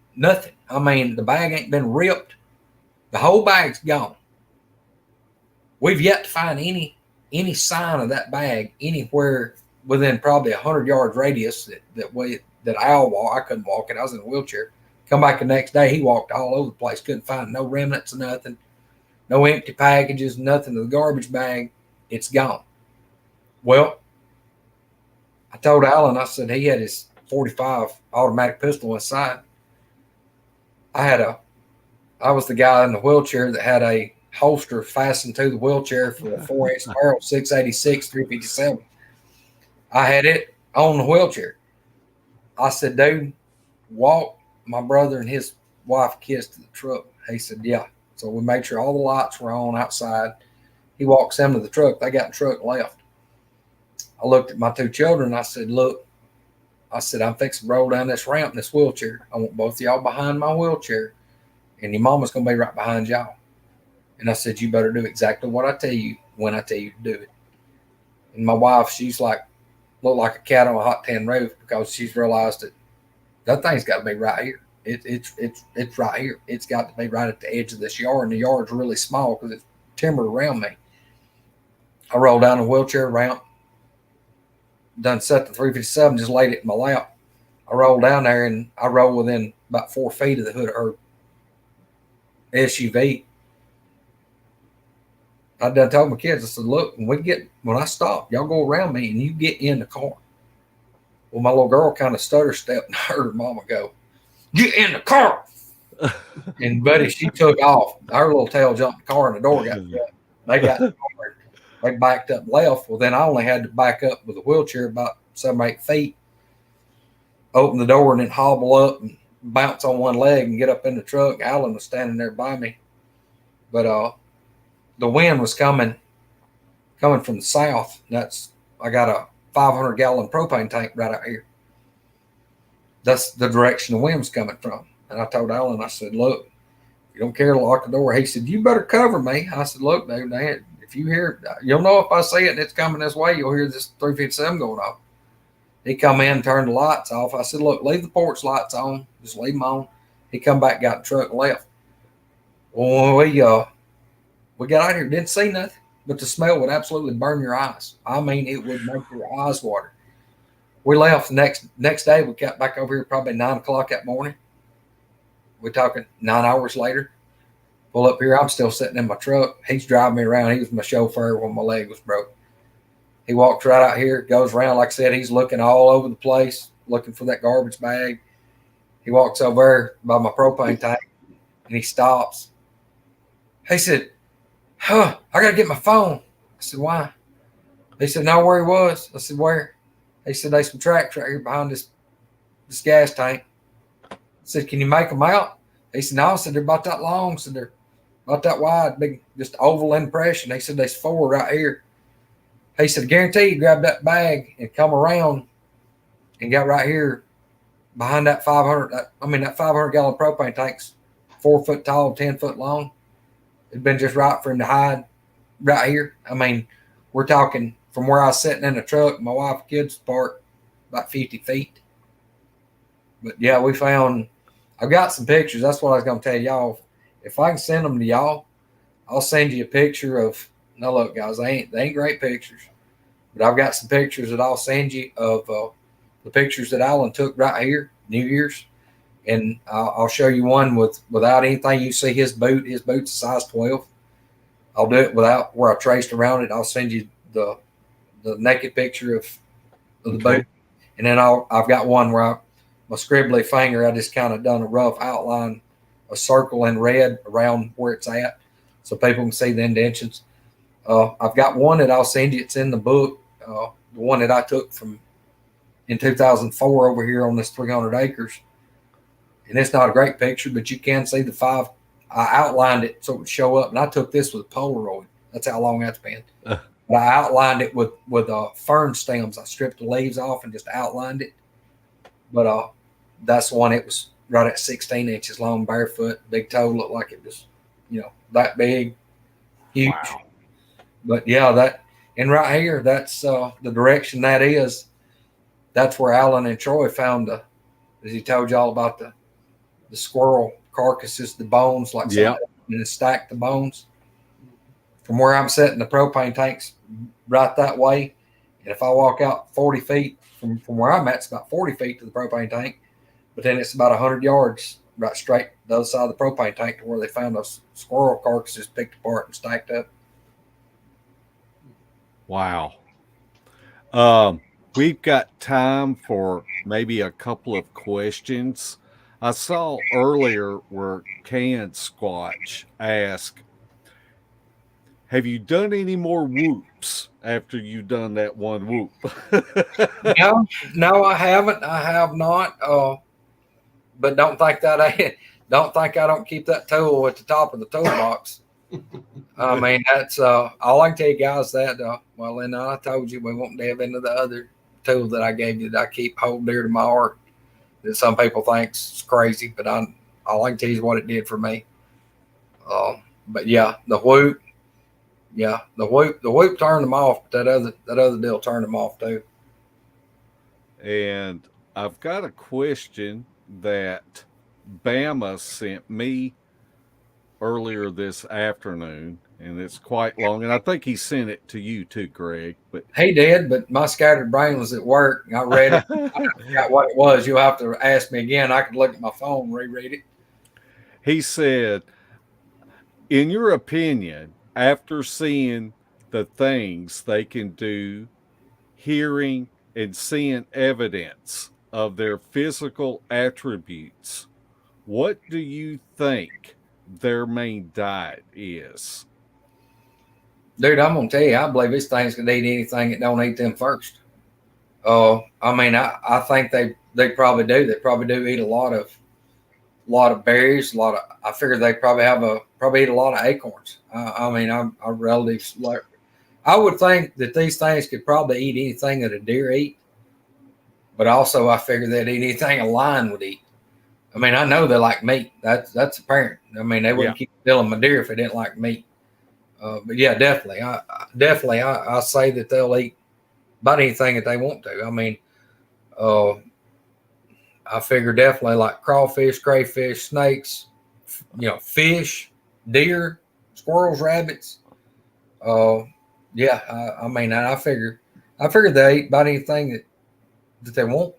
I mean, the bag ain't been ripped. The whole bag's gone. We've yet to find any sign of that bag anywhere within probably 100 yards radius that Al walked. I couldn't walk it. I was in a wheelchair. Come back the next day, he walked all over the place. Couldn't find no remnants of nothing, no empty packages, nothing of the garbage bag. It's gone. Well, I told Alan, I said he had his 45 automatic pistol inside. I was the guy in the wheelchair that had a holster fastened to the wheelchair for a 4-inch barrel, 686, 357. I had it on the wheelchair. I said, dude, walk my brother and his wife and kids to the truck. He said, yeah. So we made sure all the lights were on outside. He walks them to the truck. They got in the truck and left. I looked at my 2 children and I said, look, I'm fixing to roll down this ramp in this wheelchair. I want both of y'all behind my wheelchair, and your mama's going to be right behind y'all. And I said, you better do exactly what I tell you when I tell you to do it. And my wife, she's like, looked like a cat on a hot tin roof because she's realized that thing's got to be right here. It's right here. It's got to be right at the edge of this yard, and the yard's really small because it's timber around me. I rolled down the wheelchair ramp, done set the 357, just laid it in my lap. I rolled down there, and I rolled within about 4 feet of the hood of her SUV. I done told my kids, I said, look, when I stop, y'all go around me and you get in the car. Well, my little girl kind of stutter stepped and heard her mama go, get in the car. And buddy, she took off. Her little tail jumped the car and the door got shut. They got in the car. They backed up and left. Well, then I only had to back up with a wheelchair about 7-8 feet, open the door and then hobble up and bounce on one leg and get up in the truck. Alan was standing there by me. But the wind was coming from the south. I got a 500-gallon propane tank right out here. That's the direction the wind was coming from. And I told Alan, I said, look, if you don't care to lock the door. He said, you better cover me. I said, look, dude, if you hear, you'll know if I see it and it's coming this way, you'll hear this 357 going off. He come in and turned the lights off. I said, look, leave the porch lights on. Just leave them on. He come back, got the truck and left. Well, we got out here, didn't see nothing, but the smell would absolutely burn your eyes. I mean, it would make your eyes water. We left the next day. We got back over here probably 9 o'clock that morning. We're talking 9 hours later. Pull up here. I'm still sitting in my truck. He's driving me around. He was my chauffeur when my leg was broke. He walks right out here, goes around. Like I said, he's looking all over the place, looking for that garbage bag. He walks over there by my propane tank, and he stops. He said, "Huh, I got to get my phone." I said, "Why?" He said, "Know where he was?" I said, "Where?" He said, "There's some tracks right here behind this gas tank." I said, "Can you make them out?" He said, "No." I said, "They're about that long." I said, "They're about that wide, big, just oval impression." He said, "There's 4 right here." He said, "Guarantee you grab that bag and come around and got right here behind that 500-gallon propane tank's 4 foot tall, 10 foot long. It'd been just right for him to hide right here." I mean, we're talking from where I was sitting in the truck, my wife and kids parked about 50 feet. But yeah, I've got some pictures. That's what I was going to tell y'all. If I can send them to y'all, I'll send you a picture of, now look guys, they ain't great pictures, but I've got some pictures that I'll send you of the pictures that Alan took right here, New Year's. And I'll show you one without anything. You see his boot's a size 12. I'll do it without where I traced around it. I'll send you the naked picture of the boot. And then I've got one where my scribbly finger, I just kind of done a rough outline, a circle in red around where it's at so people can see the indentions. I've got one that I'll send you. It's in the book. The one that I took in 2004 over here on this 300 acres. And it's not a great picture, but you can see the 5. I outlined it so it would show up. And I took this with Polaroid. That's how long that's been. But I outlined it with fern stems. I stripped the leaves off and just outlined it. But that's the one. It was right at 16 inches long, barefoot, big toe, looked like it was, that big, huge. Wow. But yeah, and right here, that's the direction that is. That's where Alan and Troy found as he told y'all about the squirrel carcasses, the bones, like and stacked the bones. From where I'm sitting, the propane tank's right that way. And if I walk out 40 feet from where I'm at, it's about 40 feet to the propane tank. But then it's about 100 yards right straight the other side of the propane tank to where they found those squirrel carcasses picked apart and stacked up. Wow. We've got time for maybe a couple of questions. I saw earlier where Canned Squatch asked, have you done any more whoops after you've done that one whoop? No, I haven't. I have not. But don't think I don't keep that tool at the top of the toolbox. I mean, that's all I can tell you guys that, well, then I told you we won't dive into the other tool that I gave you that I keep hold dear to my heart that some people think is crazy, but all I can tell you is what it did for me. But yeah, the whoop turned them off, but that other deal turned them off too. And I've got a question that Bama sent me earlier this afternoon, and it's quite long, and I think he sent it to you too, Greg. But he did, but my scattered brain was at work. I read it. I forgot what it was. You'll have to ask me again. I could look at my phone and reread it. He said, in your opinion, after seeing the things they can do, hearing and seeing evidence of their physical attributes, what do you think their main diet is? Dude, I'm gonna tell you, I believe these things can eat anything that don't eat them first. I mean, I think they probably do. They probably do eat a lot of berries, I figure they probably eat a lot of acorns. I mean, I'm relatives like, I would think that these things could probably eat anything that a deer eat, but also I figure they'd eat anything a lion would eat. I mean, I know they like meat. That's apparent. I mean, they wouldn't keep killing my deer if they didn't like meat. But yeah, definitely. I say that they'll eat about anything that they want to. I mean, I figure definitely like crawfish, crayfish, snakes, fish, deer, squirrels, rabbits. Yeah, I mean, I figure they eat about anything that they want.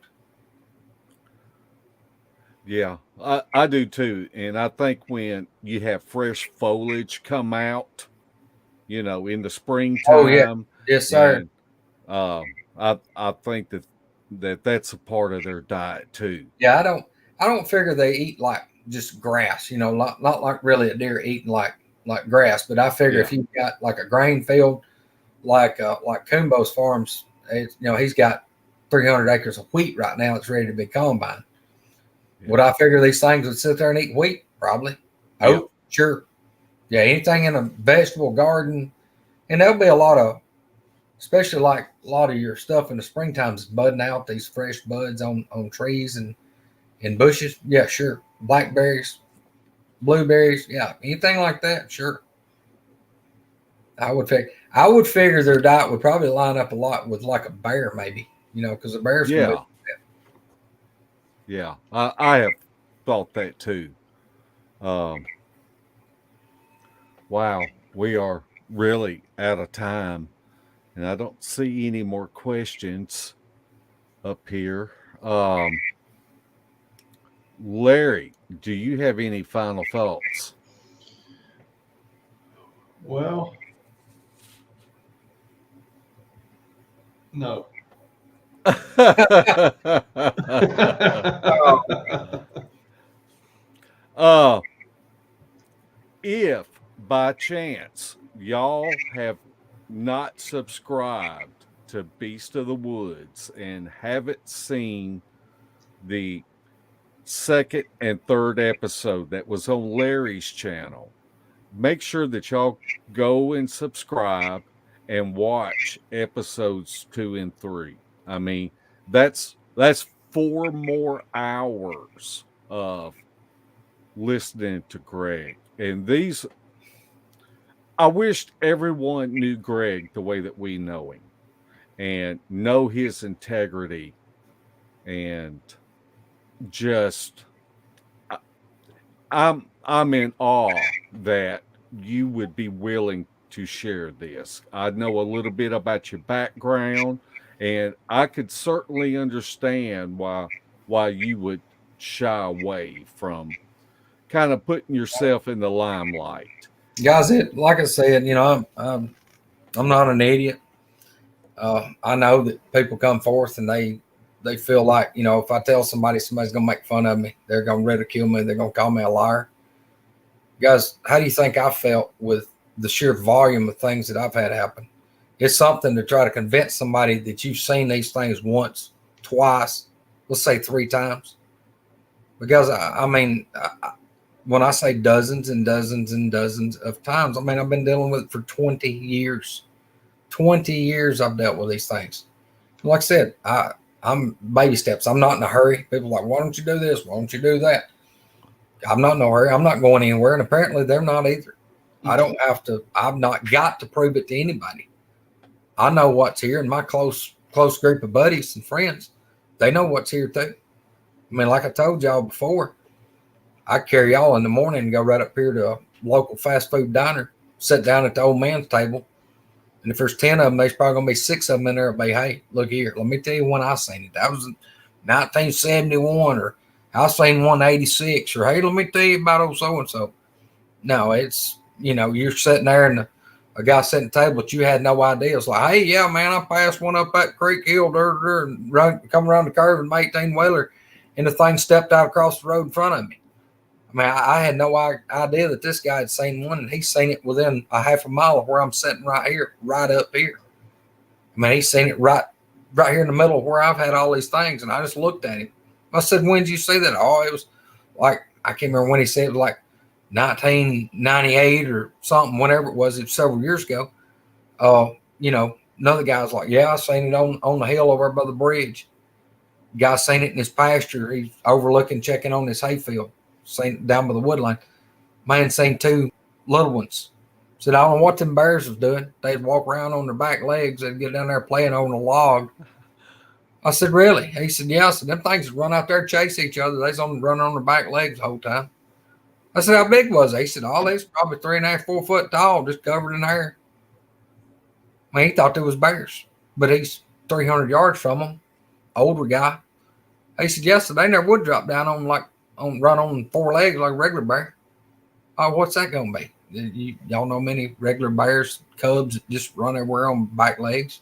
Yeah, I do too. And I think when you have fresh foliage come out, in the springtime. Oh yeah, yes sir. And, I think that's a part of their diet too. Yeah, I don't figure they eat like just grass. Not like really a deer eating like like grass. But I figure Yeah. if you've got like a grain field, like Kumbo's farms, he's got 300 acres of wheat right now that's ready to be combined. Yeah. Would I figure these things would sit there and eat wheat? Probably. Yeah. Oh, sure. Yeah, anything in a vegetable garden, and there'll be a lot of, especially like a lot of your stuff in the springtime is budding out, these fresh buds on trees and bushes. Yeah, sure. Blackberries, blueberries, yeah, anything like that, sure. I would figure their diet would probably line up a lot with like a bear, maybe, because the bears can Yeah. Yeah. I have thought that too. Wow, we are really out of time, and I don't see any more questions up here. Larry, do you have any final thoughts? Well, no. If by chance y'all have not subscribed to Beast of the Woods and haven't seen the second and third episode that was on Larry's channel, make sure that y'all go and subscribe and watch episodes 2 and 3. I mean, that's 4 more hours of listening to Greg. And these, I wished everyone knew Greg the way that we know him and know his integrity, and just I'm in awe that you would be willing to share this. I know a little bit about your background, and I could certainly understand why you would shy away from kind of putting yourself in the limelight. Guys, like I said, I'm not an idiot. I know that people come forth and they feel like, if I tell somebody's gonna make fun of me, they're gonna ridicule me, they're gonna call me a liar. Guys, how do you think I felt with the sheer volume of things that I've had happen? It's something to try to convince somebody that you've seen these things once, twice, let's say 3 times. Because when I say dozens and dozens and dozens of times, I've been dealing with it for 20 years. 20 years I've dealt with these things. Like I said, I'm baby steps. I'm not in a hurry. People are like, why don't you do this? Why don't you do that? I'm not in no hurry. I'm not going anywhere. And apparently they're not either. I don't have to. I've not got to prove it to anybody. I know what's here, and my close group of buddies and friends, they know what's here too. Like I told y'all before, I carry y'all in the morning and go right up here to a local fast food diner, sit down at the old man's table. And if there's 10 of them, there's probably going to be 6 of them in there. Be, hey, look here. Let me tell you when I seen it. That was 1971, or I seen 186, or hey, let me tell you about old so-and-so. No, it's, you're sitting there and a guy sitting at the table that you had no idea. It's like, hey, yeah, man, I passed one up that creek hill and come around the curve in my 18-wheeler, and the thing stepped out across the road in front of me. I had no idea that this guy had seen one, and he's seen it within a half a mile of where I'm sitting right here, right up here. He's seen it right here in the middle of where I've had all these things, and I just looked at him. I said, when did you see that? Oh, it was like, I can't remember when he said it, was like 1998 or something, whenever it was several years ago. Another guy was like, yeah, I seen it on the hill over by the bridge. Guy seen it in his pasture. He's overlooking, checking on his hayfield. Seen it down by the woodline. Man seen 2 little ones. Said, I don't know what them bears was doing. They'd walk around on their back legs. They'd get down there playing on a log. I said, really? He said, yeah. I said, them things run out there and chase each other. They's running on their back legs the whole time. I said, how big was they? He said, oh, they's probably 3.5, 4 foot tall, just covered in hair. He thought they was bears, but he's 300 yards from them. Older guy. He said, yes, they never would drop down run on 4 legs like a regular bear. Oh, what's that going to be? Y'all know many regular bears, cubs that just run everywhere on back legs.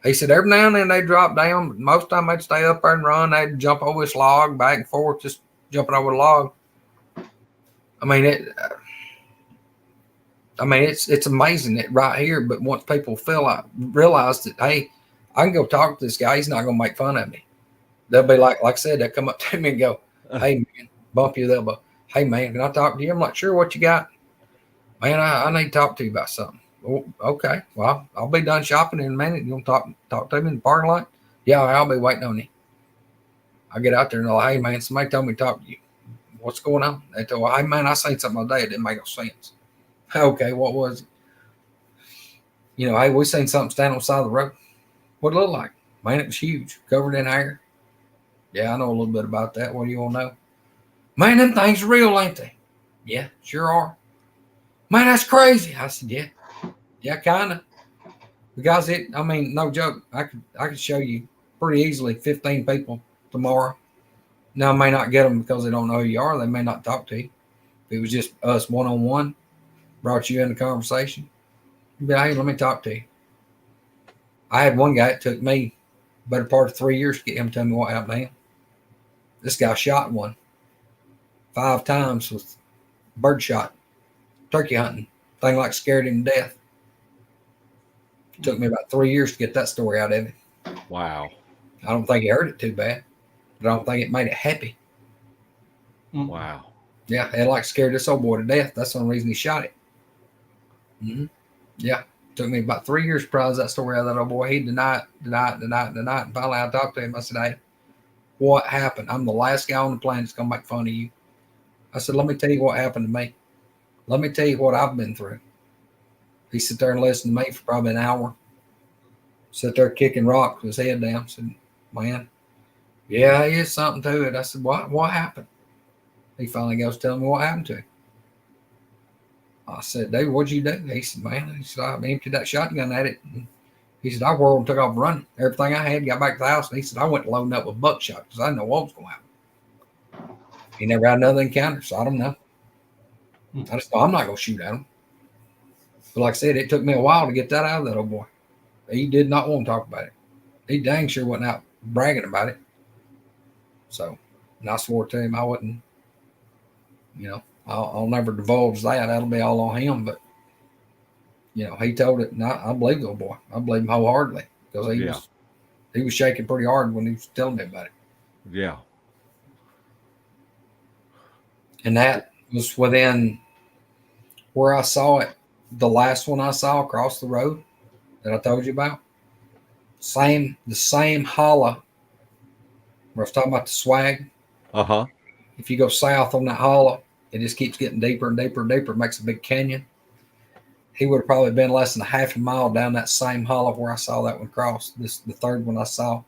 He said every now and then they drop down, but most of the time they'd stay up there and run. They'd jump over this log back and forth, just jumping over the log. I mean, it's amazing that right here. But once people realize that, hey, I can go talk to this guy. He's not going to make fun of me. They'll be like I said, they'll come up to me and go, hey, man, bump your elbow. Hey, man, can I talk to you? I'm like, sure, what you got? Man, I need to talk to you about something. Oh, okay, well, I'll be done shopping in a minute. You want to talk to me in the parking lot? Yeah, I'll be waiting on you. I get out there and they're like, hey, man, somebody told me to talk to you. What's going on? They told, hey, man, I seen something today. It didn't make no sense. Okay, what was it? Hey, we seen something standing on the side of the road. What it look like? Man, it was huge, covered in hair. Yeah, I know a little bit about that. What do you want to know? Man, them things are real, ain't they? Yeah, sure are. Man, that's crazy. I said, yeah, kind of. Because no joke. I could show you pretty easily 15 people tomorrow. Now, I may not get them because they don't know who you are. They may not talk to you. If it was just us one-on-one, brought you in the conversation, you'd be like, hey, let me talk to you. I had one guy, it took me better part of 3 years to get him to tell me what happened to him. This guy shot one 5 times with birdshot, turkey hunting. Thing like scared him to death. It took me about 3 years to get that story out of him. Wow. I don't think he heard it too bad, but I don't think it made it happy. Wow. Yeah, it like scared this old boy to death. That's the only reason he shot it. Mm-hmm. Yeah. It took me about 3 years to prize that story out of that old boy. He denied. And finally I talked to him. I said, hey, what happened? I'm the last guy on the planet that's going to make fun of you. I said, let me tell you what happened to me. Let me tell you what I've been through. He sat there and listened to me for probably an hour. Sat there kicking rocks with his head down. I said, man, yeah, there's something to it. I said, what happened? He finally goes telling me what happened to him. I said, David, what'd you do? He said, man, I emptied that shotgun at it. And he said, I whirled and took off running. Everything I had, got back to the house. And he said, I went loading up with buckshot because I didn't know what was going to happen. He never had another encounter, so I don't know. I just know I'm not going to shoot at him. But like I said, it took me a while to get that out of that old boy. He did not want to talk about it. He dang sure wasn't out bragging about it. So, and I swore to him I wouldn't, I'll never divulge that. That'll be all on him. But, he told it, and I believe the old boy. I believe him wholeheartedly because he was shaking pretty hard when he was telling me about it. Yeah. And that was within where I saw it. The last one I saw across the road that I told you about. The same hollow where I was talking about the swag. Uh-huh. If you go south on that hollow, it just keeps getting deeper and deeper and deeper. It makes a big canyon. He would have probably been less than a half a mile down that same hollow where I saw that one cross. The third one I saw.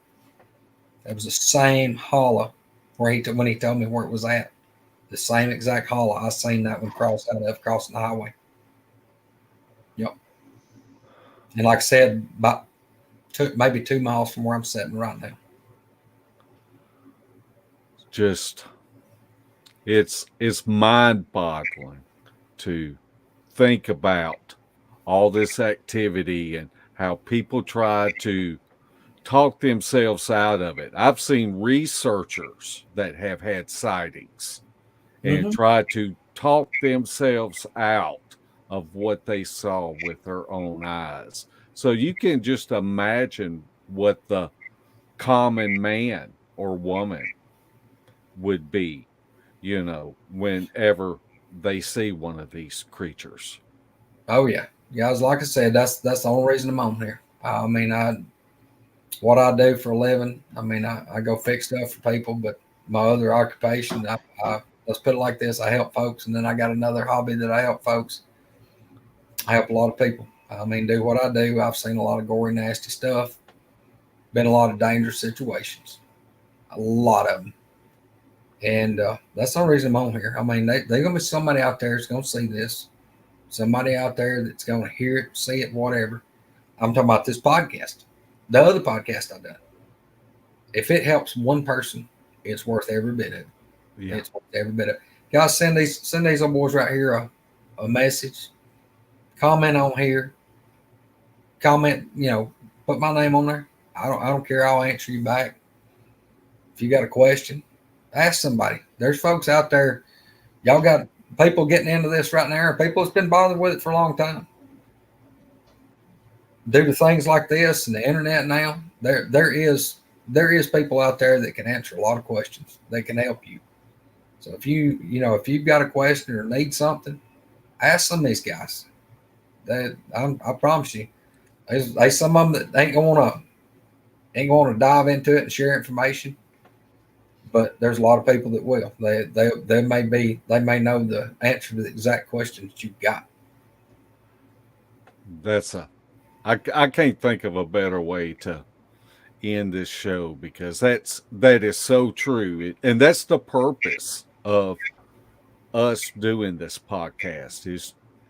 It was the same hollow where when he told me where it was at. The same exact hollow. I seen that one cross out of crossing the highway. Yep. And like I said, about maybe 2 miles from where I'm sitting right now. Just, it's mind-boggling to think about all this activity and how people try to talk themselves out of it. I've seen researchers that have had sightings and try to talk themselves out of what they saw with their own eyes. So you can just imagine what the common man or woman would be, whenever they see one of these creatures. Oh yeah. Guys, like I said, that's the only reason I'm on here. What I do for a living, I go fix stuff for people, but my other occupation, let's put it like this, I help folks, and then I got another hobby that I help folks. I help a lot of people. Do what I do. I've seen a lot of gory, nasty stuff. Been a lot of dangerous situations. A lot of them. And that's the only reason I'm on here. There's going to be somebody out there that's going to see this. Somebody out there that's going to hear it, see it, whatever. I'm talking about this podcast. The other podcast I've done. If it helps one person, it's worth every bit of it. Yeah. It's worth every bit of it. Guys, send these old boys right here a message. Comment on here. Comment, put my name on there. I don't care. I'll answer you back. If you got a question, ask somebody. There's folks out there. Y'all got people getting into this right now, people that's been bothered with it for a long time. Due to things like this and the internet now, there is people out there that can answer a lot of questions. They can help you. So if if you've got a question or need something, ask some of these guys. I promise you, there's some of them that ain't going to dive into it and share information. But there's a lot of people that will. They may know the answer to the exact question that you've got. I can't think of a better way to end this show, because that is so true. And that's the purpose of us doing this podcast,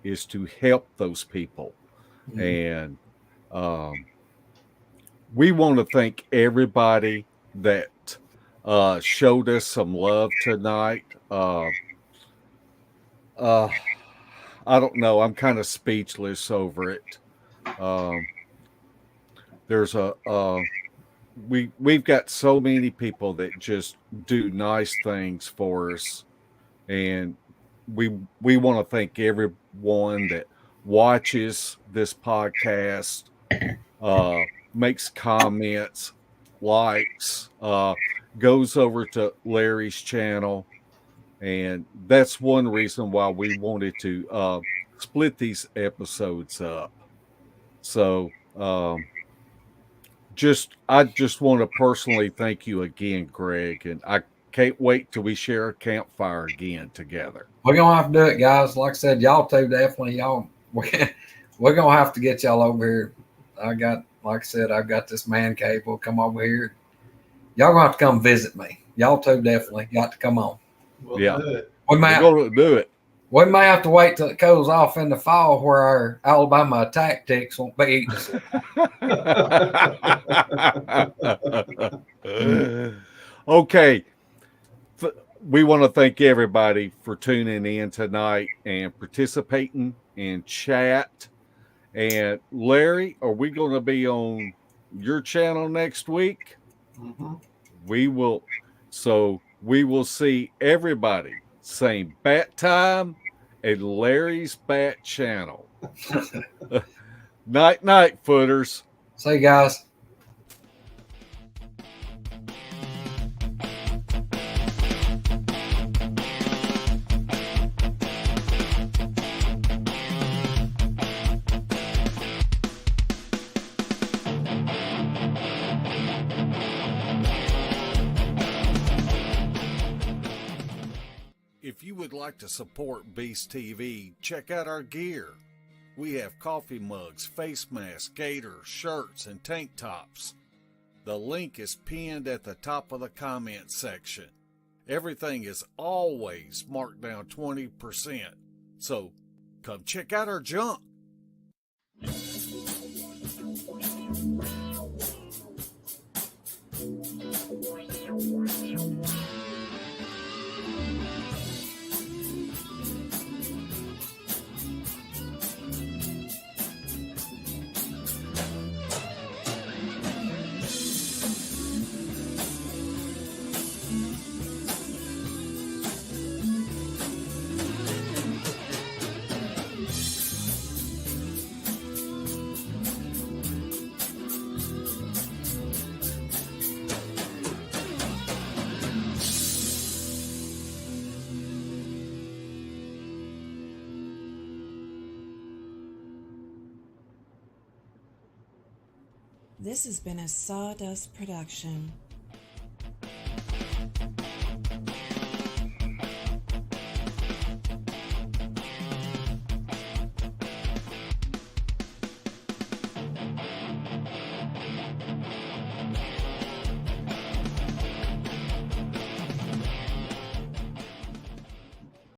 is to help those people. And we want to thank everybody that showed us some love tonight. I don't know. I'm kind of speechless over it. There's we've got so many people that just do nice things for us, and we want to thank everyone that watches this podcast, makes comments, likes, goes over to Larry's channel. And that's one reason why we wanted to split these episodes up. So I just want to personally thank you again, Greg, and I can't wait till we share a campfire again together. We're gonna have to do it, guys. Like I said, y'all too, definitely. We're gonna have to get y'all over here. I've got this man cave. We'll come over here. Y'all gonna have to come visit me. Y'all too, definitely got to come on. We'll do it. We're going to do it. We may have to wait till it cools off in the fall, where our Alabama attack ticks won't be eating us. Okay. We want to thank everybody for tuning in tonight and participating in chat. And Larry, are we going to be on your channel next week? Mm-hmm. We will. So we will see everybody same bat time at Larry's Bat Channel. Night, footers. See you guys. If you would like to support Beast TV, check out our gear. We have coffee mugs, face masks, gaiters, shirts, and tank tops. The link is pinned at the top of the comment section. Everything is always marked down 20%. So come check out our junk. This has been a Sawdust production.